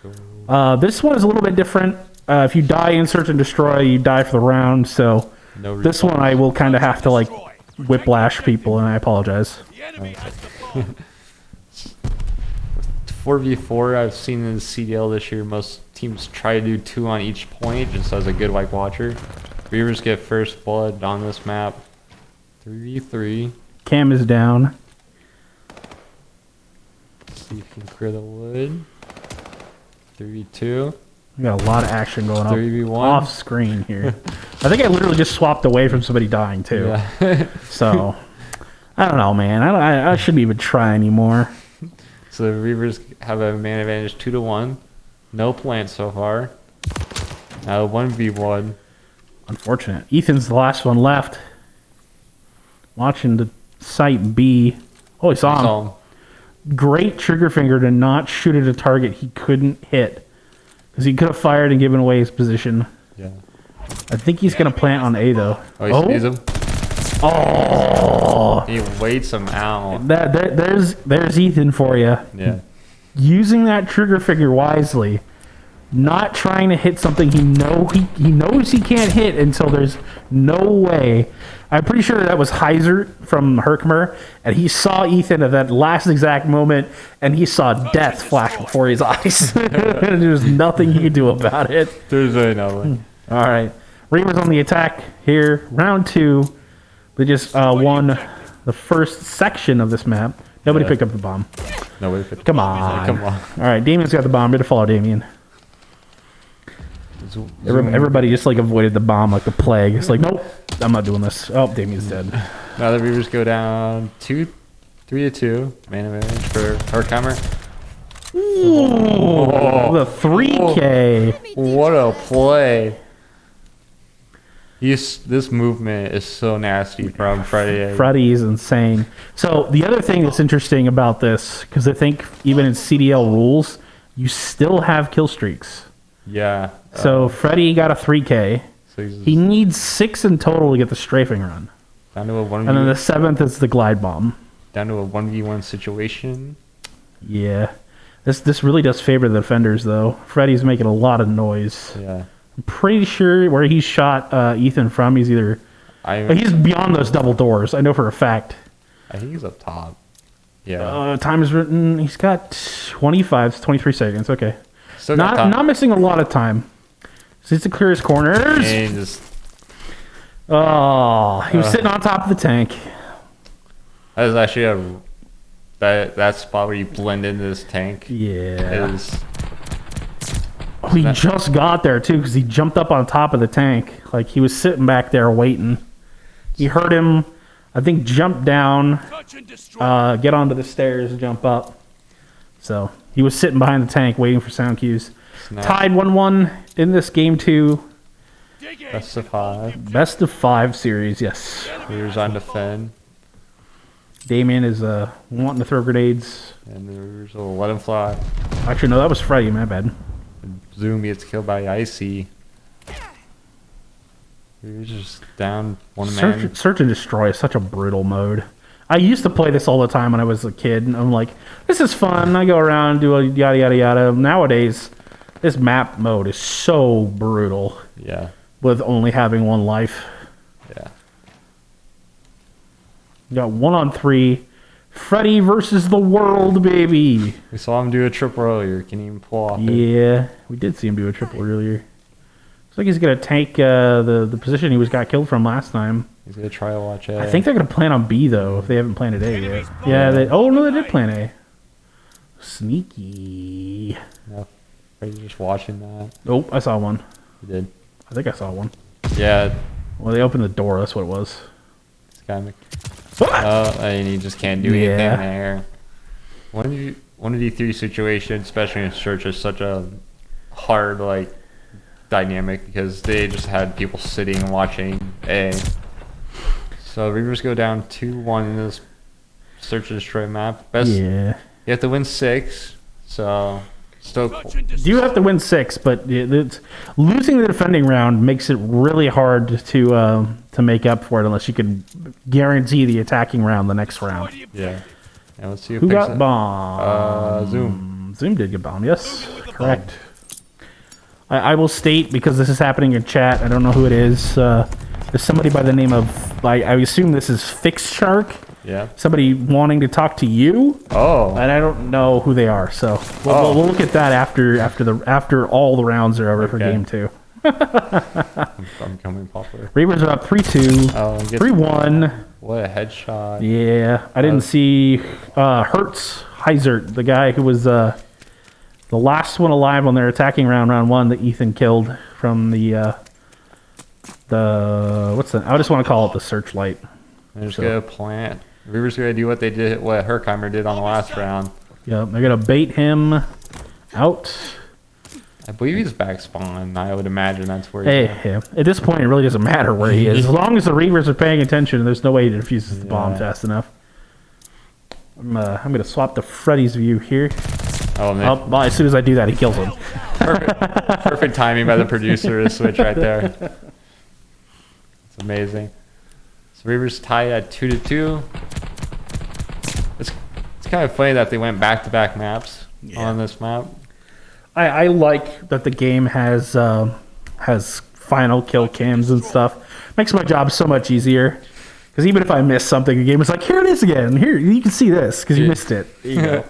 B: go.
A: This one is a little bit different. If you die in Search and Destroy, you die for the round. So this one I will kind of have to like whiplash people, and I apologize.
C: The enemy has the bomb.
B: 4v4 I've seen in the CDL this year, most teams try to do 2 on each point just as a good white watcher. Reivers get first blood on this map. 3v3.
A: Cam is down.
B: Let's see if you can clear the wood. 3v2.
A: We got a lot of action going on
B: 3v1
A: off screen here. I think I literally just swapped away from somebody dying too.
B: Yeah.
A: So I don't know, man. I shouldn't even try anymore.
B: So the Reivers have a man advantage 2-1. No plant so far. Now 1v1.
A: Unfortunate. Ethan's the last one left. Watching the site B. Oh, he saw him. Great trigger finger to not shoot at a target he couldn't hit. Because he could have fired and given away his position.
B: Yeah.
A: I think he's going to plant on A, though.
B: Oh, he sees him.
A: Oh!
B: He waits him out.
A: There's Ethan for you.
B: Yeah.
A: Using that trigger finger wisely. Not trying to hit something he knows he can't hit until there's no way. I'm pretty sure that was Heiser from Herkimer, and he saw Ethan at that last exact moment, and he saw death flash before his eyes. There's nothing he could do about it.
B: There's really nothing.
A: All right. Reivers on the attack here. Round 2. They just won the first section of this map. Nobody picked up the bomb.
B: Nobody picked
A: Come on.
B: Come on.
A: All right, Damien's got the bomb. Better follow Damien. Everybody just like avoided the bomb like the plague. It's like, nope, I'm not doing this. Oh, Damien's dead.
B: Now the Reivers go down 3-2. Man advantage for Herkimer.
A: Ooh, the 3K.
B: What a play. This movement is so nasty from Freddy.
A: Freddy is insane. So the other thing that's interesting about this, because I think even in CDL rules, you still have kill streaks.
B: Yeah.
A: So Freddy got a 3K.
B: So
A: he needs 6 in total to get the strafing run.
B: Down to a 1v1.
A: And then the 7th is the glide bomb.
B: Down to a 1v1 situation.
A: Yeah. This really does favor the defenders, though. Freddy's making a lot of noise.
B: Yeah.
A: I'm pretty sure where he shot Ethan from, he's he's beyond those double doors. I know for a fact.
B: I think he's up top. Yeah.
A: Time is written. He's got 23 seconds. Okay.
B: Still got time.
A: Not missing a lot of time. So he's to clear his corners.
B: And just,
A: he was sitting on top of the tank.
B: that is actually that spot where you blend into this tank.
A: Yeah. He just got there too because he jumped up on top of the tank. Like he was sitting back there waiting. He heard him, I think, jump down, get onto the stairs, jump up. So he was sitting behind the tank waiting for sound cues. Tied 1-1 in this game 2.
B: Best of 5.
A: Best of 5 series, yes.
B: Reivers on defend.
A: Damien is wanting to throw grenades.
B: And the Reivers will let him fly.
A: Actually, no, that was Freddy, my bad.
B: Zoom gets killed by Icy. Reivers just down one man.
A: Search and Destroy is such a brutal mode. I used to play this all the time when I was a kid, and I'm like, this is fun. I go around, do a yada, yada, yada. Nowadays, this map mode is so brutal.
B: Yeah.
A: With only having one life.
B: Yeah.
A: You got 1-on-3. Freddy versus the world, baby.
B: We saw him do a triple earlier. Can he even pull off it?
A: Yeah, we did see him do a triple earlier. Looks like he's going to take the position he got killed from last time.
B: He's going to try to watch A.
A: I think they're going to plan on B, though, if they haven't planted A yet. Yeah, they did plan A. Sneaky.
B: No. Are you just watching that?
A: Oh, I saw one.
B: You did.
A: I think I saw one.
B: Yeah.
A: Well, they opened the door. That's what it was.
B: This guy. Oh, and he just can't do anything there. One of the three situations, especially in church, is such a hard like dynamic because they just had people sitting and watching A. So Reavers go down 2-1 in this search and destroy map. You have to win 6. So still.
A: You have to win 6, but losing the defending round makes it really hard to make up for it unless you can guarantee the attacking round the next round.
B: Yeah. And let's see
A: who got bombed.
B: Zoom.
A: Zoom did get bombed. Yes, correct. I will state, because this is happening in chat, I don't know who it is. There's somebody by the name of, I assume this is Fix Shark.
B: Yeah.
A: Somebody wanting to talk to you.
B: Oh.
A: And I don't know who they are, so we'll look at that after all the rounds are over for game 2.
B: I'm becoming popular.
A: Reavers are up 3-2. 3-1.
B: What a headshot.
A: Yeah. I didn't see Hertz Heisert, the guy who was the last one alive on their attacking round 1 that Ethan killed from the what's the, I just want to call it the searchlight.
B: They're just gonna plant. Reavers gonna do what they did, what Herkimer did on the last round.
A: Yep, they're gonna bait him out.
B: I believe he's back spawn. I would imagine that's where
A: he's at this point, it really doesn't matter where he is. As long as the Reavers are paying attention, there's no way he defuses the bomb fast enough. I'm gonna swap to Freddy's view here. Well, as soon as I do that, he kills him.
B: Perfect timing by the producer to switch right there. It's amazing. So Reavers tied at 2-2. It's kind of funny that they went back-to-back maps on this map.
A: I like that the game has final kill cams and stuff. Makes my job so much easier. Because even if I miss something, the game is like, here it is again. Here, you can see this because you missed it. Here you go.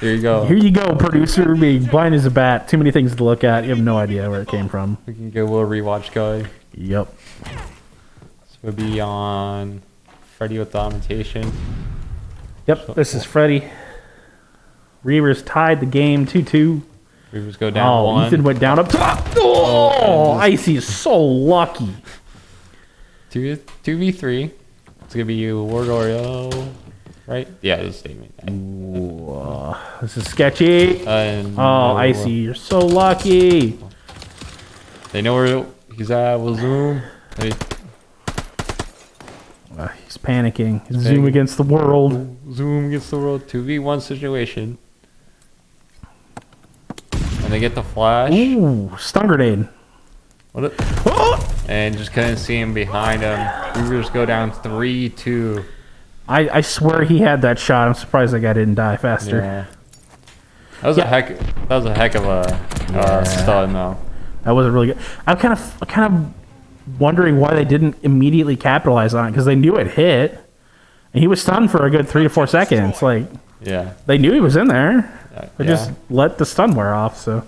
B: Here you go.
A: Here you go, producer. Being blind as a bat. Too many things to look at. You have no idea where it came from.
B: We can get a little rewatch going.
A: Yep.
B: So we'll be on Freddy with the augmentation.
A: Yep, this is Freddy. Reavers tied the game 2-2.
B: Reavers go down 1.
A: Ethan went down up top. Oh, Icy is so lucky.
B: 2v3. It's going to be you, Wargorio. Right? Yeah, this is statement.
A: This is sketchy. Icy, you're so lucky.
B: They know where he's at. We'll zoom.
A: He's panicking. Zoom against the world.
B: Zoom against the world. 2v1 situation. And they get the flash.
A: Ooh, stun grenade.
B: And just couldn't see him behind him. Reavers go down 3-2.
A: I swear he had that shot. I'm surprised that guy didn't die faster.
B: Yeah. That was a heck of a stun though.
A: That wasn't really good. I'm kind of wondering why they didn't immediately capitalize on it, because they knew it hit, and he was stunned for a good 3 to 4 seconds. Like, they knew he was in there. They just let the stun wear off. So,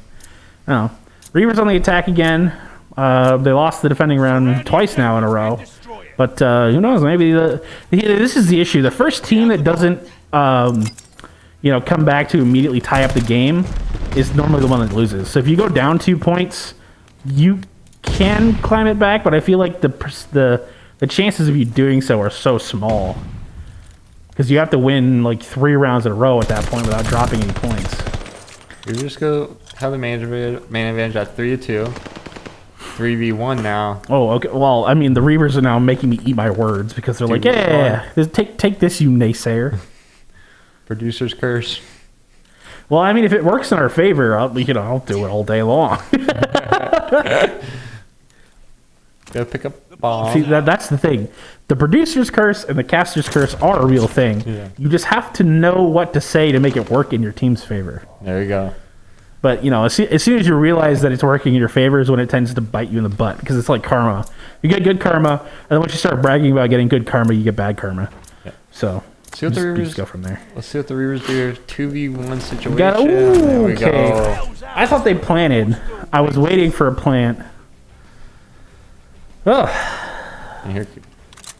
A: I don't know. Reavers on the attack again. They lost the defending round twice now in a row. But who knows? Maybe this is the issue. The first team that doesn't, come back to immediately tie up the game is normally the one that loses. So if you go down 2 points, you can climb it back. But I feel like the chances of you doing so are so small, because you have to win like 3 rounds in a row at that point without dropping any points.
B: We just go have the main advantage at 3-2. 3v1 now.
A: Oh, okay. Well, I mean, the Reavers are now making me eat my words, because they're like, take this, you naysayer.
B: Producer's curse.
A: Well, I mean, if it works in our favor, I'll do it all day long.
B: Go pick up the bomb.
A: See, that's the thing. The producer's curse and the caster's curse are a real thing.
B: Yeah.
A: You just have to know what to say to make it work in your team's favor.
B: There you go.
A: But, as soon as you realize that it's working in your favor is when it tends to bite you in the butt, because it's like karma. You get good karma, and then once you start bragging about getting good karma, you get bad karma. Yeah. So,
B: see what the Reavers
A: go from there.
B: Let's see what the Reavers do. 2v1 situation.
A: There we go. I thought they planted. I was waiting for a plant.
B: That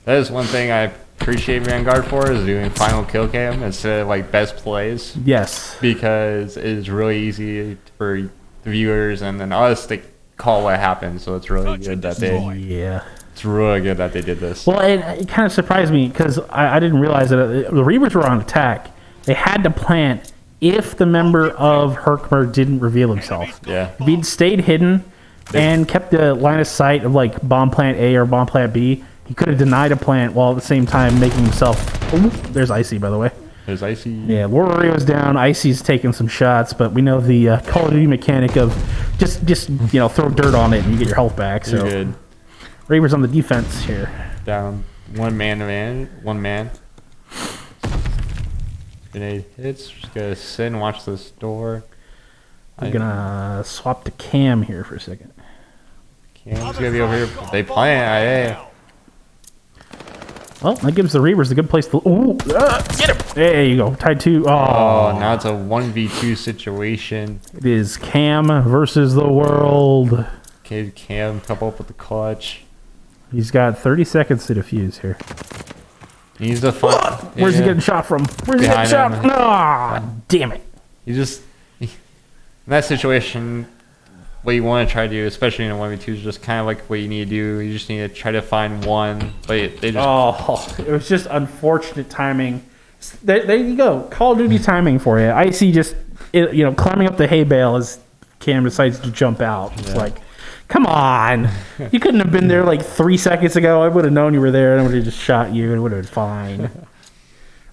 B: is one thing I appreciate Vanguard for, is doing final kill cam instead of like best plays.
A: Yes.
B: Because it is really easy to viewers and then us to call what happened. So it's really good that they.
A: Yeah.
B: It's really good that they did this.
A: Well, it kind of surprised me because I didn't realize that the Reavers were on attack. They had to plant if the member of Herkimer didn't reveal himself.
B: Yeah.
A: If he'd stayed hidden and kept the line of sight of like bomb plant A or bomb plant B, he could have denied a plant while at the same time making himself. Oh, there's Icy, by the way.
B: There's Icy.
A: Yeah, Lord was down. Icy's taking some shots, but we know the Call of Duty mechanic of just throw dirt on it and you get your health back. So
B: you're good.
A: Reiver's on the defense here.
B: Down one man. Grenade hits. Just gonna sit and watch this door.
A: I'm gonna swap to Cam here for a second.
B: Cam's gonna be over here. They plant.
A: Well, that gives the Reavers a good place to. Ooh, get him! There you go. Tied 2.
B: Oh, now it's a 1v2 situation.
A: It is Cam versus the world.
B: Okay, Cam couple up with the clutch.
A: He's got 30 seconds to defuse here.
B: He's the fun.
A: Where's he getting shot from? Where's he getting shot from? Ah, damn it.
B: In that situation, what you want to try to do, especially in a 1v2, is just kind of like what you need to do. You just need to try to find one. But they just.
A: Oh, it was just unfortunate timing. There you go. Call of Duty timing for you. I see just, climbing up the hay bale as Cam decides to jump out. It's like, come on. You couldn't have been there like 3 seconds ago. I would have known you were there and I would have just shot you and it would have been fine.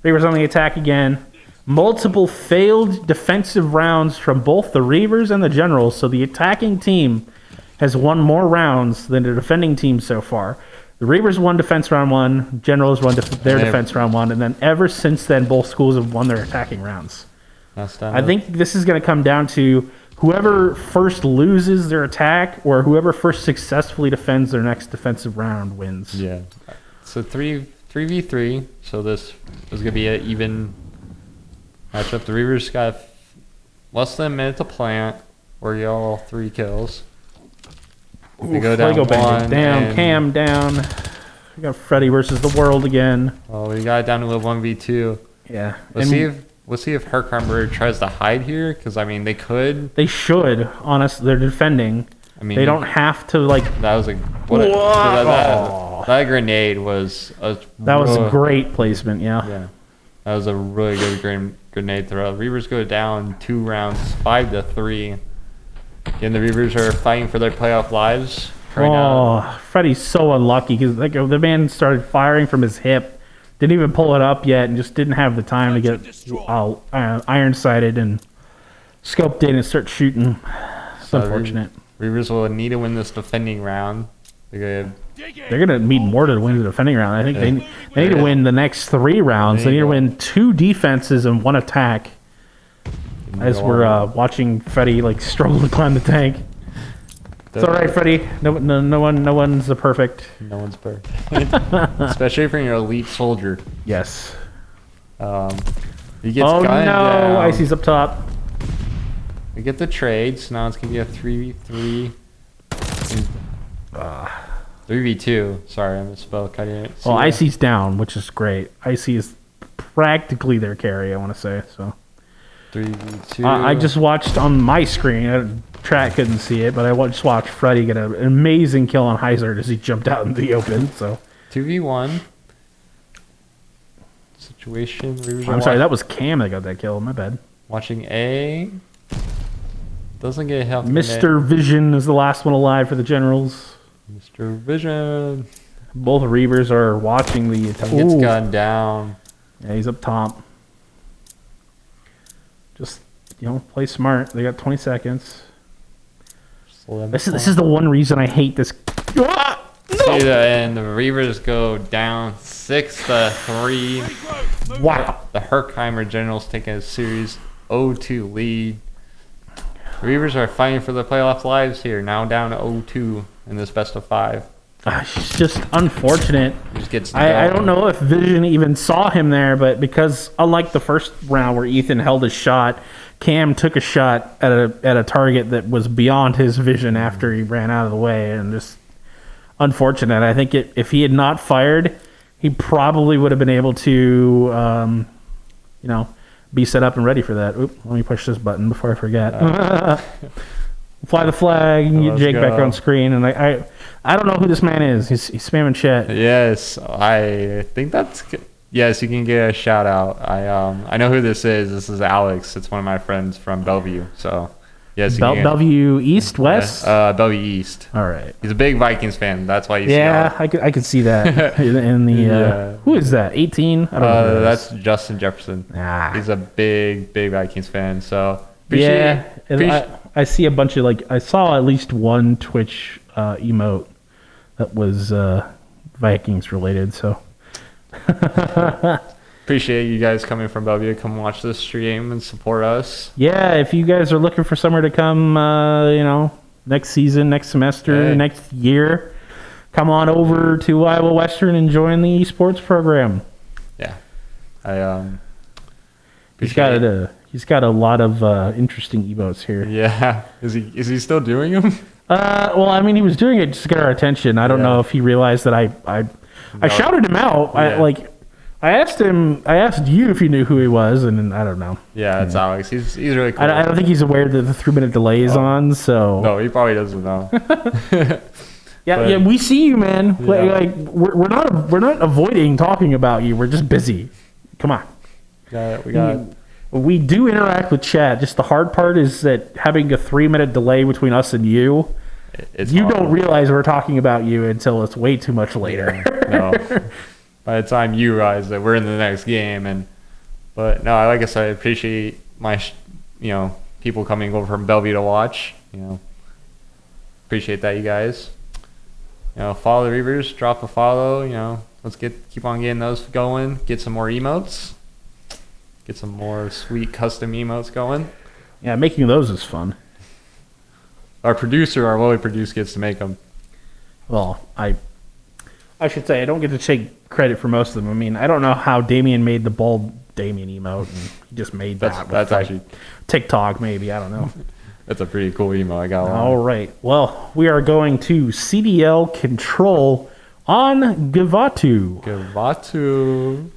A: Reavers on the attack again. Multiple failed defensive rounds from both the Reavers and the Generals, so the attacking team has won more rounds than the defending team so far. The Reavers won defense round 1, Generals won their defense round 1, and then ever since then, both schools have won their attacking rounds. I think this is going to come down to whoever first loses their attack or whoever first successfully defends their next defensive round wins.
B: Yeah. So 3v3, so this is going to be an even matchup. The Reavers got less than a minute to plant or get all 3 kills. They go down one.
A: Down, Cam down. We got Freddy versus the world again.
B: Oh, we got it down to a 1v2.
A: Yeah.
B: We'll see if Herkimer tries to hide here, because, I mean, they could.
A: They should. Honestly, they're defending. I mean, they don't have to, like...
B: That was that grenade was a...
A: That was a great placement, yeah.
B: Yeah. That was a really good grenade throw. Reavers go down 2 rounds, 5-3. And the Reavers are fighting for their playoff lives right now.
A: Freddie's so unlucky because the man started firing from his hip, didn't even pull it up yet, and just didn't have the time to get iron sighted and scoped in and start shooting. It's unfortunate.
B: Reavers will need to win this defending round. They're
A: gonna need more to win the defending round. I think they need to win the next 3 rounds. They need to win 2 defenses and 1 attack. As we're watching Freddy struggle to climb the tank. It's all right, Freddy. No one's a perfect.
B: No one's perfect, especially for your elite soldier.
A: Yes.
B: He gets gunned down.
A: Icy's up top.
B: We get the trade, so now it's gonna be a 3v3. 3v2. Sorry, I misspelled.
A: Well, Icy's down, which is great. Icy is practically their carry, I want to say. So
B: 3v2.
A: I just watched on my screen. Track couldn't see it, but I just watched Freddy get an amazing kill on Heiser as he jumped out in the open. So
B: 2v1 situation.
A: I'm sorry, that was Cam that got that kill. My bad.
B: Watching A. Doesn't get help.
A: Mr. Vision is the last one alive for the Generals.
B: Mr. Vision.
A: Both Reavers are watching the attack.
B: He gets gunned down.
A: Yeah, he's up top. Just, play smart. They got 20 seconds. This is the one reason I hate this.
B: And the Reavers go down 6-3.
A: Wow.
B: The Herkimer Generals taking a series 0-2 lead. The Reavers are fighting for their playoff lives here. Now down to 0-2 in this best of 5.
A: It's just unfortunate.
B: Just gets
A: I don't know if Vision even saw him there, but because unlike the first round where Ethan held his shot, Cam took a shot at a target that was beyond his vision after he ran out of the way, and just unfortunate. I think if he had not fired, he probably would have been able to, be set up and ready for that. Oop, let me push this button before I forget. fly the flag and get Jake back on screen. And I don't know who this man is. He's spamming chat.
B: Yes, I think that's good. Yes, you can get a shout out. I know who this is. This is Alex. It's one of my friends from Bellevue. So yes,
A: Bellevue East, West.
B: Bellevue East.
A: All right.
B: He's a big Vikings fan. That's why he's
A: I could see that in the. Who is that? 18. I don't know.
B: That's Justin Jefferson. He's a big Vikings fan. So
A: I see a bunch of I saw at least one Twitch emote that was Vikings related. So.
B: Appreciate you guys coming from Bellevue. Come watch this stream and support us.
A: Yeah, if you guys are looking for somewhere to come, next season, next semester, next year, come on over to Iowa Western and join the esports program.
B: Yeah, I
A: he's got a lot of interesting emotes here.
B: Yeah, is he still doing them?
A: Well, I mean, he was doing it just to get our attention. I don't know if he realized that I shouted him out.
B: Yeah.
A: I asked you if you knew who he was, and I don't know.
B: Yeah, it's Alex. He's really cool.
A: I don't think he's aware that the 3-minute delay is on. So
B: no, he probably doesn't know.
A: Yeah, we see you, man. Yeah. We're not avoiding talking about you. We're just busy. Come on. We do interact with chat. Just the hard part is that having a 3-minute delay between us and you. You don't realize we're talking about you until it's way too much later.
B: No. By the time you realize that we're in the next game, but no, like I said, I appreciate my, people coming over from Bellevue to watch. Appreciate that, you guys. Follow the Reavers, drop a follow. Let's keep on getting those going. Get some more emotes. Get some more sweet custom emotes going.
A: Yeah, making those is fun.
B: Our producer, our lowly producer, gets to make them.
A: Well, I should say I don't get to take credit for most of them. I mean, I don't know how Damien made the bald Damien emote, and he just made that.
B: That's actually
A: TikTok, maybe. I don't know.
B: That's a pretty cool emote. I got one.
A: All right. Well, we are going to CDL control on Gavatu.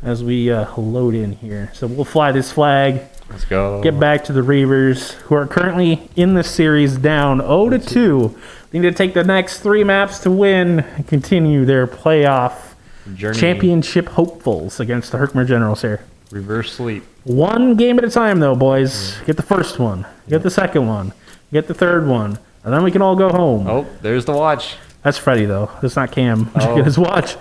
A: As we load in here. So we'll fly this flag.
B: Let's go.
A: Get back to the Reavers, who are currently in the series down 0-2. They need to take the next 3 maps to win and continue their playoff championship hopefuls against the Herkimer Generals here.
B: Reverse sweep. 1
A: game at a time, though, boys. Get the first one. Get the second one. Get the third one. And then we can all go home.
B: Oh, there's the watch.
A: That's Freddy, though. That's not Cam. Get his watch.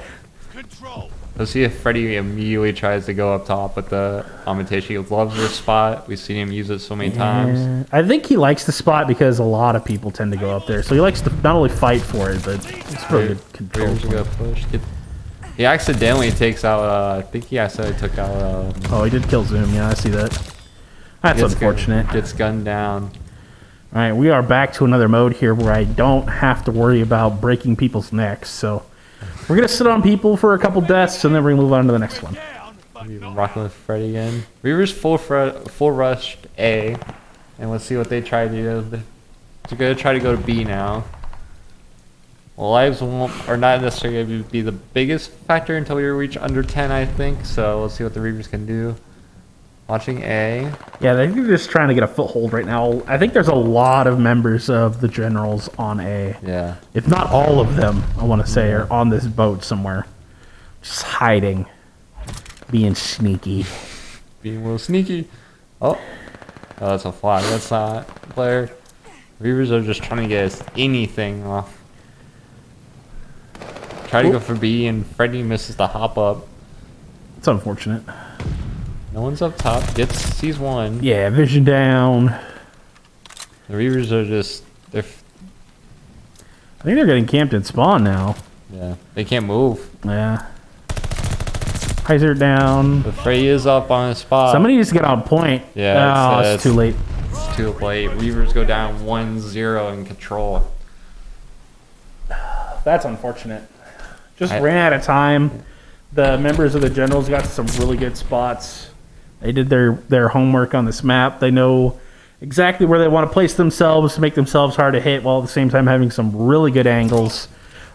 C: Control.
B: Let's see if Freddy immediately tries to go up top with the augmentation. He loves this spot. We've seen him use it so many times.
A: I think he likes the spot because a lot of people tend to go up there. So he likes to not only fight for it, but it's really good control.
B: He accidentally takes out, I think he accidentally took out...
A: he did kill Zoom. Yeah, I see that. That's unfortunate.
B: Gets gunned down.
A: All right, we are back to another mode here where I don't have to worry about breaking people's necks. So we're going to sit on people for a couple deaths, and then we're going to move on to the next one.
B: Rocking with Freddy again. Reavers full rushed A, and let's see what they try to do. They're going to try to go to B now. Well, lives are not necessarily going to be the biggest factor until we reach under 10, I think. So let's see what the Reavers can do. Watching A.
A: Yeah, they're just trying to get a foothold right now. I think there's a lot of members of the Generals on A.
B: Yeah.
A: If not all of them, I want to say, are on this boat somewhere. Just hiding. Being sneaky.
B: Being a little sneaky. Oh, that's a flag. That's not a player. Reavers are just trying to get us anything off. Try to go for B, and Freddy misses the hop up.
A: It's unfortunate.
B: No one's up top. Sees one.
A: Yeah, vision down.
B: The Reavers are just... I
A: think they're getting camped in spawn now.
B: Yeah, they can't move.
A: Yeah. Heiser down.
B: But Freddy is up on his spot.
A: Somebody needs to get on point.
B: Yeah,
A: it's too late.
B: It's too late. Reavers go down 1-0 in control.
A: That's unfortunate. Just ran out of time. The members of the Generals got some really good spots. They did their homework on this map. They know exactly where they want to place themselves to make themselves hard to hit, while at the same time having some really good angles.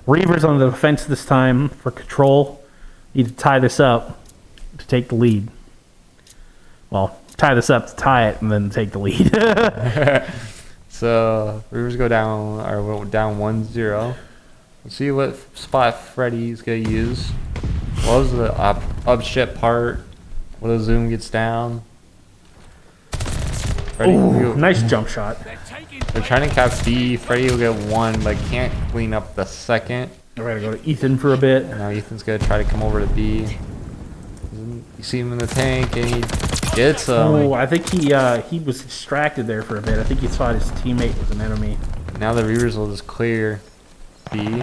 A: Reavers on the defense this time for control. Need to tie this up to take the lead. Well, tie this up to tie it and then take the lead.
B: So Reavers go down, or down 1-0. Let's see what spot Freddy's gonna use. Loves the up ship part. When the zoom gets down. Freddy,
A: Ooh, nice jump shot.
B: they're trying to cap B. Freddy will get 1, but can't clean up the second.
A: We're gonna go to Ethan for a bit.
B: Now Ethan's gonna try to come over to B. You see him in the tank, and he gets him.
A: Oh, I think he was distracted there for a bit. I think he thought his teammate was an enemy.
B: Now the Reavers will just clear B.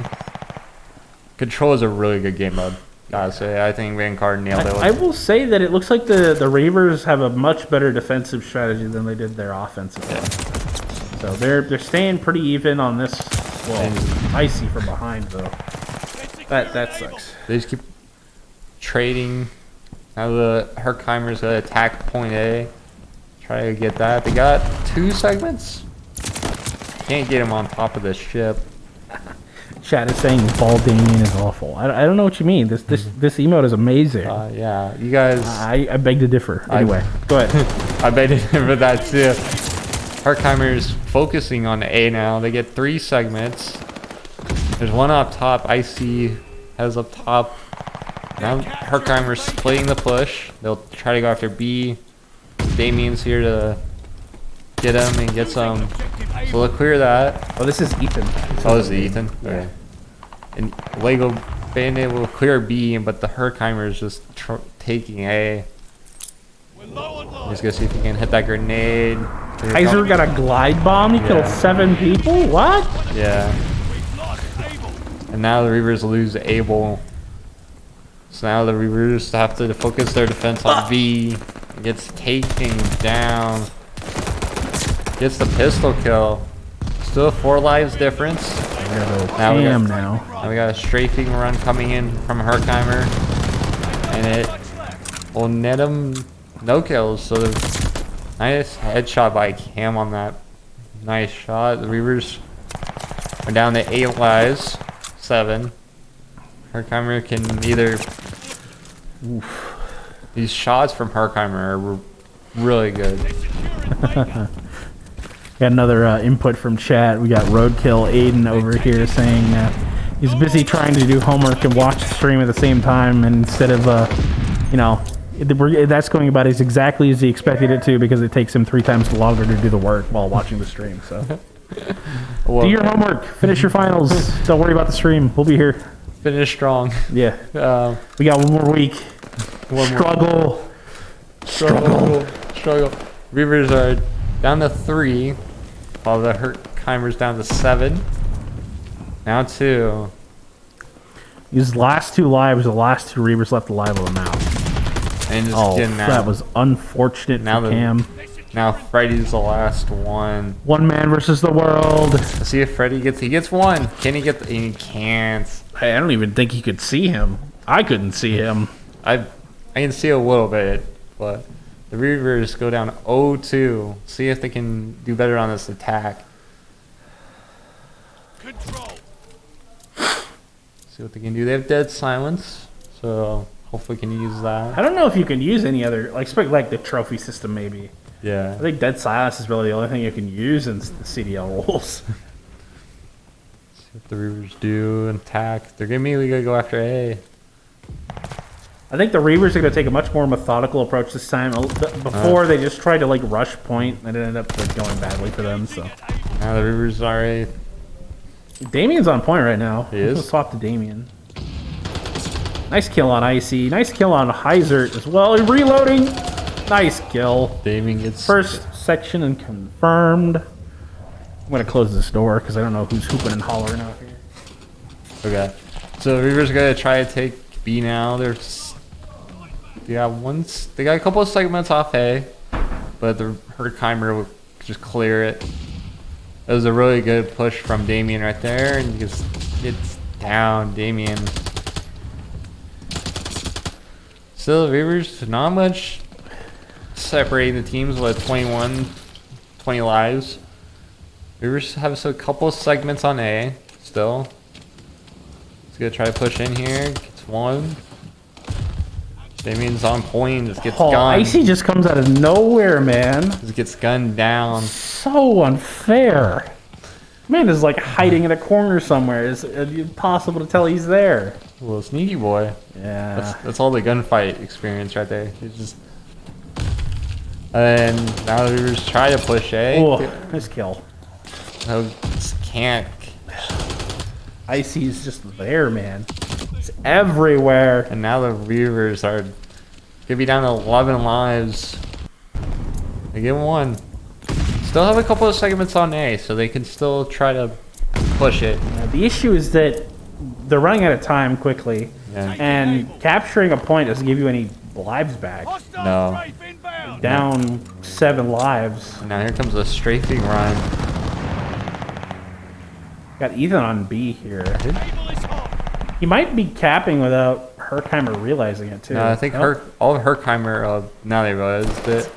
B: Control is a really good game mode. Gotta say, I think Vanguard nailed it.
A: I will say that it looks like the Reavers have a much better defensive strategy than they did their offensive.
B: Yeah.
A: So they're staying pretty even on this. Well, icy from behind though. That sucks.
B: They just keep trading. Now the Herkimer's gonna attack point A. Try to get that. They got 2 segments. Can't get him on top of the ship.
A: Chat is saying ball Damien is awful. I don't know what you mean. This emote is amazing.
B: Yeah, you guys.
A: I beg to differ. Anyway, go ahead.
B: I bet for that too. Herkimer's focusing on A now. They get 3 segments. There's one up top. Icy has up top. Now Herkimer's splitting the push. They'll try to go after B. Damien's here to get him and get some. So they'll clear that.
A: Oh, this is Ethan.
B: Oh, this is Ethan? Okay. And Lego Bandit will clear B, but the Herkimer is just taking A. He's gonna see if he can hit that grenade.
A: Kaiser got a glide bomb. He killed 7 people. What?
B: Yeah. And now the Reavers lose Abel. So now the Reavers have to focus their defense on B. Gets taken down. Gets the pistol kill. Still 4 lives difference.
A: Now we
B: got a strafing run coming in from Herkimer. And it will net him no kills. So nice headshot by Cam on that. Nice shot. The Reavers are down to 8 lives. 7. Herkimer can either... Oof. These shots from Herkimer are really good.
A: Got another input from chat. We got Roadkill Aiden over here saying he's busy trying to do homework and watch the stream at the same time, and instead of that's going about as exactly as he expected it to, because it takes him 3 times longer to do the work while watching the stream. So do your homework, finish your finals. Don't worry about the stream. We'll be here.
B: Finish strong.
A: Yeah. We got one more week. Struggle.
B: Reavers are down to 3, while the Herkimer's down to 7. Now 2.
A: These last 2 lives, the last 2 Reavers left alive on the map.
B: And just
A: that was unfortunate for Cam.
B: Now Freddy's the last one.
A: One man versus the world.
B: Let's see if Freddy gets 1. Can he get he can't.
A: Hey, I don't even think he could see him. I couldn't see him.
B: I can see a little bit, but the Reavers go down 0-2. See if they can do better on this attack.
C: Control.
B: See what they can do. They have dead silence, so hopefully can use that.
A: I don't know if you can use any other, like the trophy system maybe.
B: Yeah.
A: I think dead silence is really the only thing you can use in the CDL rules.
B: See what the Reavers do and attack. They're immediately gonna go after A.
A: I think the Reavers are going to take a much more methodical approach this time. Before, they just tried to rush point, and it ended up going badly for them. So
B: now the Reavers are
A: Damien's on point right now.
B: He is.
A: Let's swap to Damien. Nice kill on Icy. Nice kill on Heizert as well. Reloading. Nice kill.
B: Damien gets
A: first section and confirmed. I'm going to close this door because I don't know who's hooping and hollering out here.
B: Okay. So the Reavers are going to try to take B now. They got a couple of segments off A, but the Herkimer will just clear it. It was a really good push from Damien right there, and just gets down Damien. Still, the Reavers, not much separating the teams with 20 lives. Reavers have a couple of segments on A still. He's gonna try to push in here. Gets 1. Damien's on point. Just gets gunned.
A: Icy just comes out of nowhere, man.
B: Just gets gunned down.
A: Such so unfair. Man is like hiding in a corner somewhere. It's impossible to tell he's there.
B: Little sneaky boy.
A: Yeah.
B: That's all the gunfight experience right there. It's just. And now they're just trying to push A.
A: Oh, nice kill.
B: No, just can't.
A: Icy is just there, man. It's everywhere.
B: And now the Reavers are gonna be down to 11 lives. They get one. Still have a couple of segments on A, so they can still try to push it.
A: The issue is that they're running out of time quickly,
B: Yeah.
A: and capturing a point doesn't give you any lives back.
C: Hostile
B: No.
C: strafe inbound.
A: Down 7 lives.
B: Now here comes a strafing run.
A: Got Ethan on B here.
C: Table is hot.
A: He might be capping without Herkimer realizing it too.
B: No, I think all of Herkimer, now they realized it.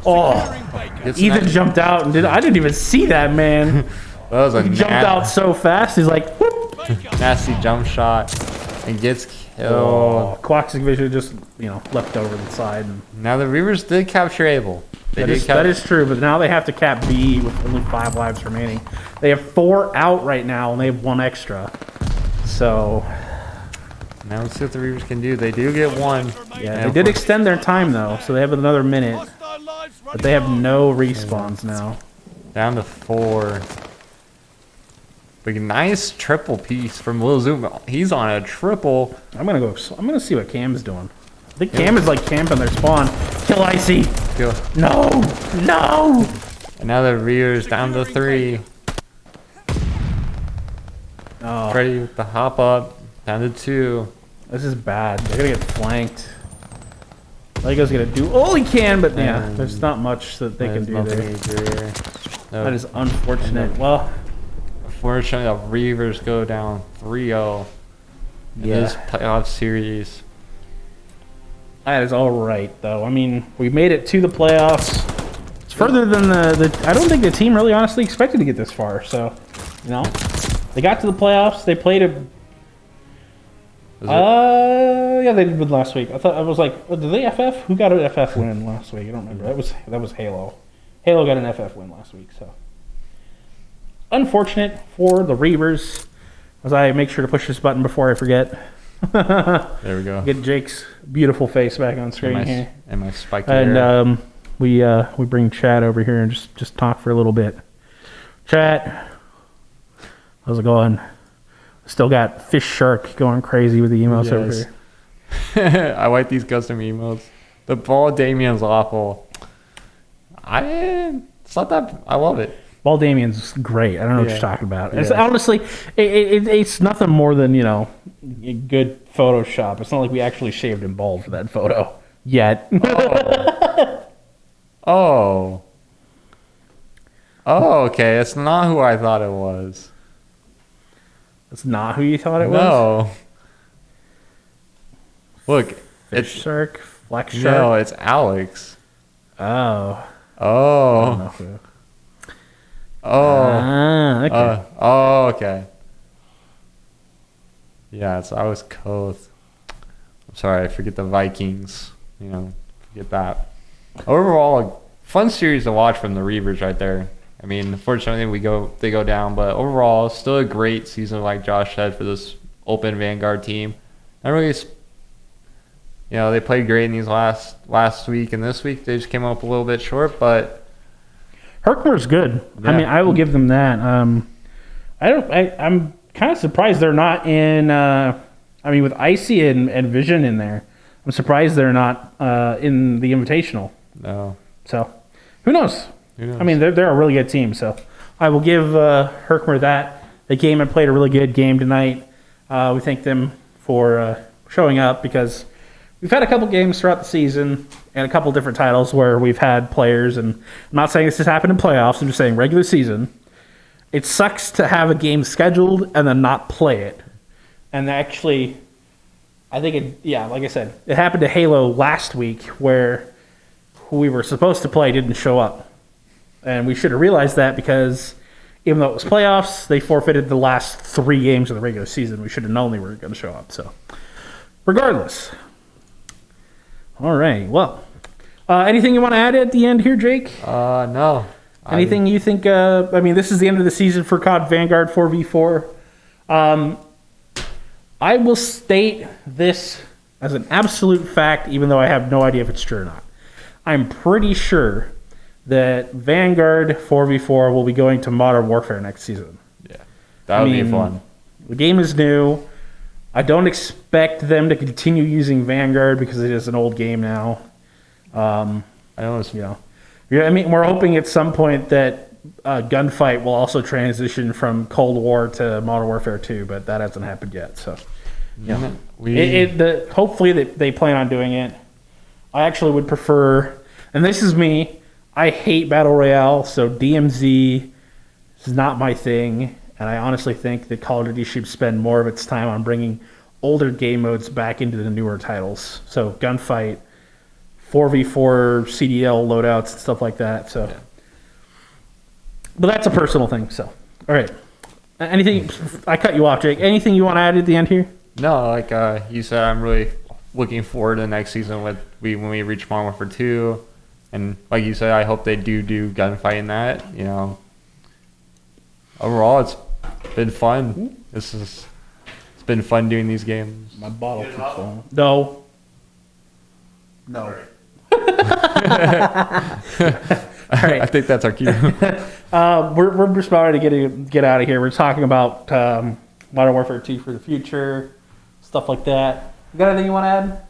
A: Oh,
C: Securing Baker.
B: It's
A: Ethan
B: nice.
A: jumped out and I didn't even see that, man.
B: That was a
A: He jumped out so fast. He's like, whoop.
C: Baker.
B: nasty jump shot and gets killed.
A: Oh, Quax's vision just left over the side. And
B: Now the Reavers did capture Able.
A: that is true, but now they have to cap B with only 5 lives remaining. They have 4 out right now, and they have 1 extra. So
B: Now let's see what the Reavers can do. They do get one.
A: yeah, they did extend their time though, so they have another minute,
C: Hostile lives
A: but
C: running
A: they have
C: low.
A: no respawns now.
B: Down to 4. Big nice triple piece from Lil Zoom. He's on a triple.
A: I'm gonna see what Cam's doing. I think Cam is like camping their spawn. Kill Icy.
B: Kill.
A: No, no.
B: And now the Reavers down to 3.
A: Oh,
B: Ready with the hop up. Down to 2.
A: this is bad. They're gonna get flanked. Lego's gonna do all he can, but yeah,
B: And
A: there's not much that they can
B: There's
A: do
B: nothing
A: there.
B: you can do here. No.
A: That is unfortunate. Well,
B: Unfortunately, the Reavers go down 3-0 in
A: yeah.
B: this playoff series.
A: That is all right, though. I mean, we made it to the playoffs. It's further than the. I don't think the team really honestly expected to get this far. So, they got to the playoffs. They played a. Yeah, they did win last week. I was like, oh, did they FF? Who got an FF win last week? I don't remember. That was Halo. Halo got an FF win last week. So, unfortunate for the Reavers. As I make sure to push this button before I forget.
B: There we go.
A: Get Jake's beautiful face back on screen here.
B: And my spike
A: And we bring Chad over here and just talk for a little bit. Chat, how's it going? Still got Fish Shark going crazy with the emotes over
B: Yes.
A: here.
B: I like these custom emotes. The ball Damien's awful. It's not that. I love it.
A: Ball Damien's great. I don't know what
B: Yeah.
A: you're talking about.
B: Yeah.
A: It's honestly, it's nothing more than good Photoshop. It's not like we actually shaved him bald for that photo yet.
B: Oh. Oh, okay. It's not who I thought it was.
A: It's not who you thought it was.
B: No. Look,
A: Fish Shark, Flex Shark.
B: no, it's Alex.
A: Oh, I don't
B: Oh.
A: know who.
B: Oh.
A: Okay.
B: Okay. Yeah, I was Koth. I'm sorry, I forget the Vikings. Forget that. Overall, a fun series to watch from the Reavers right there. I mean, unfortunately, they go down, but overall, still a great season, like Josh said, for this open Vanguard team. Not really, they played great in these last week and this week. They just came up a little bit short, but
A: Herkimer's good.
B: Yeah.
A: I mean, I will give them that. I'm kind of surprised they're not in. With Icy and Vision in there, I'm surprised they're not in the Invitational.
B: no.
A: So, who knows?
B: Who knows?
A: I mean, they're a really good team. So, I will give Herkimer that. They came and played a really good game tonight. We thank them for showing up because we've had a couple games throughout the season and a couple different titles where we've had players, and I'm not saying this has happened in playoffs, I'm just saying regular season. It sucks to have a game scheduled and then not play it. And actually, I think like I said, it happened to Halo last week where who we were supposed to play didn't show up. And we should have realized that because even though it was playoffs, they forfeited the last 3 games of the regular season. We should have known they were going to show up. So, regardless. All right. Well, anything you want to add at the end here, Jake?
B: No.
A: Anything you think? I mean, this is the end of the season for COD Vanguard 4v4. I will state this as an absolute fact, even though I have no idea if it's true or not. I'm pretty sure that Vanguard 4v4 will be going to Modern Warfare next season.
B: Yeah, that would be fun.
A: The game is new. I don't expect them to continue using Vanguard because it is an old game now. I mean, we're hoping at some point that Gunfight will also transition from Cold War to Modern Warfare 2, but that hasn't happened yet. So, hopefully they plan on doing it. I actually would prefer, and this is me, I hate Battle Royale, so DMZ is not my thing, and I honestly think that Call of Duty should spend more of its time on bringing older game modes back into the newer titles. So Gunfight, 4v4 CDL loadouts and stuff like that. So, but that's a personal thing. So, all right. Anything? I cut you off, Jake. Anything you want to add at the end here?
B: No, like you said, I'm really looking forward to next season when we reach Modern Warfare 2, and like you said, I hope they do gunfight in that. You know, overall, it's been fun. It's been fun doing these games.
A: My bottle keeps falling. No. All right.
B: I think that's our cue.
A: We're just about ready to get out of here. We're talking about Modern Warfare 2 for the future, stuff like that. You got anything you want to add?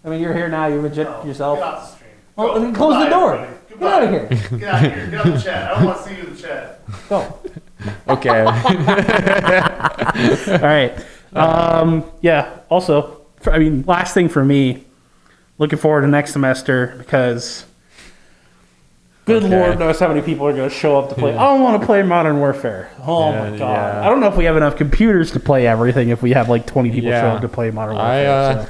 A: I mean, you're here now. You're legit yourself.
D: Get off the stream.
A: Well, then close the door. Get out of here.
D: Get out of here. Get out the chat. I don't want to see you in the chat.
A: Go.
B: Okay.
A: All right. Yeah. Also, I mean, last thing for me, looking forward to next semester because good Lord knows how many people are going to show up to play. I don't want to play Modern Warfare. Oh my God.
B: Yeah.
A: I don't know if we have enough computers to play everything if we have like 20 people show up to play Modern Warfare.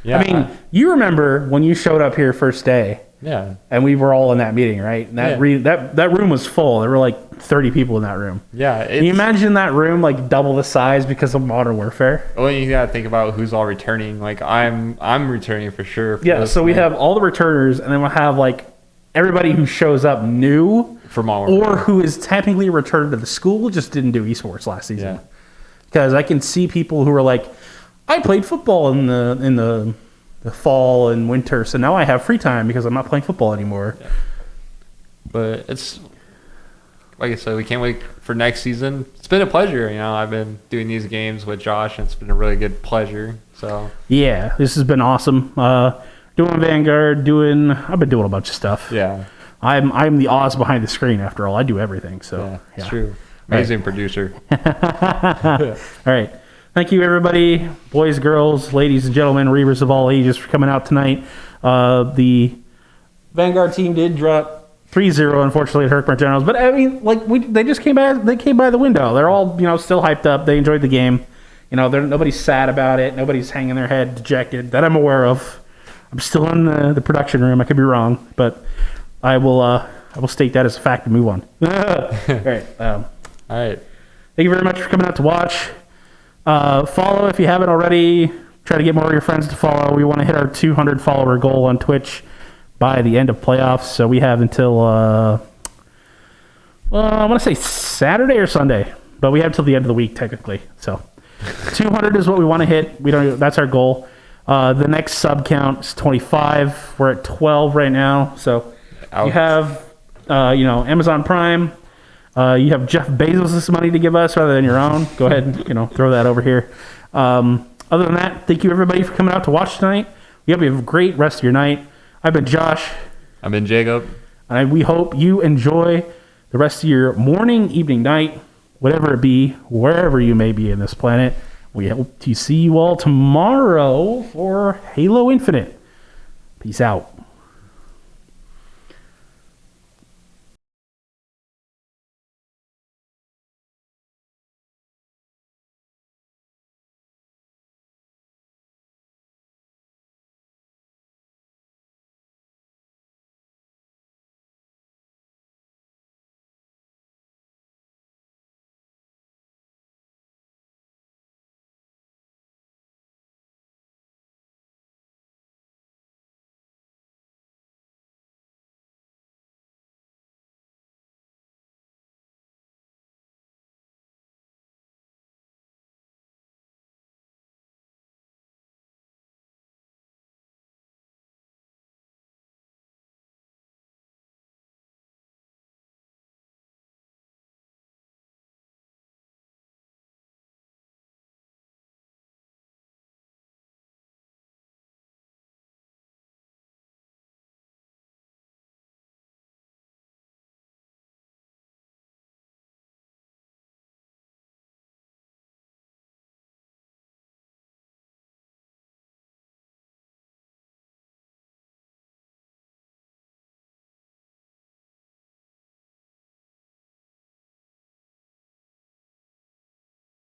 A: I mean, you remember when you showed up here first day.
B: Yeah.
A: And we were all in that meeting, right? And that room was full. There were like 30 people in that room.
B: Yeah.
A: Can you imagine that room like double the size because of Modern Warfare?
B: Well, you gotta think about who's all returning. Like I'm returning for sure.
A: So we have all the returners, and then we'll have like everybody who shows up new
B: for Modern Warfare,
A: or who is technically returned to the school, just didn't do esports last season. Because I can see people who are like, I played football in the fall and winter, so now I have free time because I'm not playing football anymore.
B: Yeah. But it's like I said, we can't wait for next season. It's been a pleasure, you know. I've been doing these games with Josh, and it's been a really good pleasure. So
A: yeah, this has been awesome. Doing Vanguard, I've been doing a bunch of stuff.
B: Yeah,
A: I'm the Oz behind the screen after all. I do everything. So
B: it's true. Amazing producer.
A: All right. Thank you, everybody, boys, girls, ladies, and gentlemen, Reavers of all ages, for coming out tonight. The Vanguard team did drop 3-0, unfortunately, at Herkimer Generals. But, I mean, they just came by the window. They're all, still hyped up. They enjoyed the game. Nobody's sad about it. Nobody's hanging their head dejected that I'm aware of. I'm still in the production room. I could be wrong, but I will state that as a fact and move on. All right.
B: All right.
A: Thank you very much for coming out to watch. Follow if you haven't already. Try to get more of your friends to follow. We want to hit our 200 follower goal on Twitch by the end of playoffs. So we have until I want to say Saturday or Sunday, but we have until the end of the week technically. So 200 is what we want to hit. That's our goal. The next sub count is 25. We're at 12 right now. So you have Amazon Prime. You have Jeff Bezos' money to give us rather than your own. Go ahead and throw that over here. Other than that, thank you everybody for coming out to watch tonight. We hope you have a great rest of your night. I've been Josh.
B: I've been Jacob.
A: And we hope you enjoy the rest of your morning, evening, night, whatever it be, wherever you may be in this planet. We hope to see you all tomorrow for Halo Infinite. Peace out.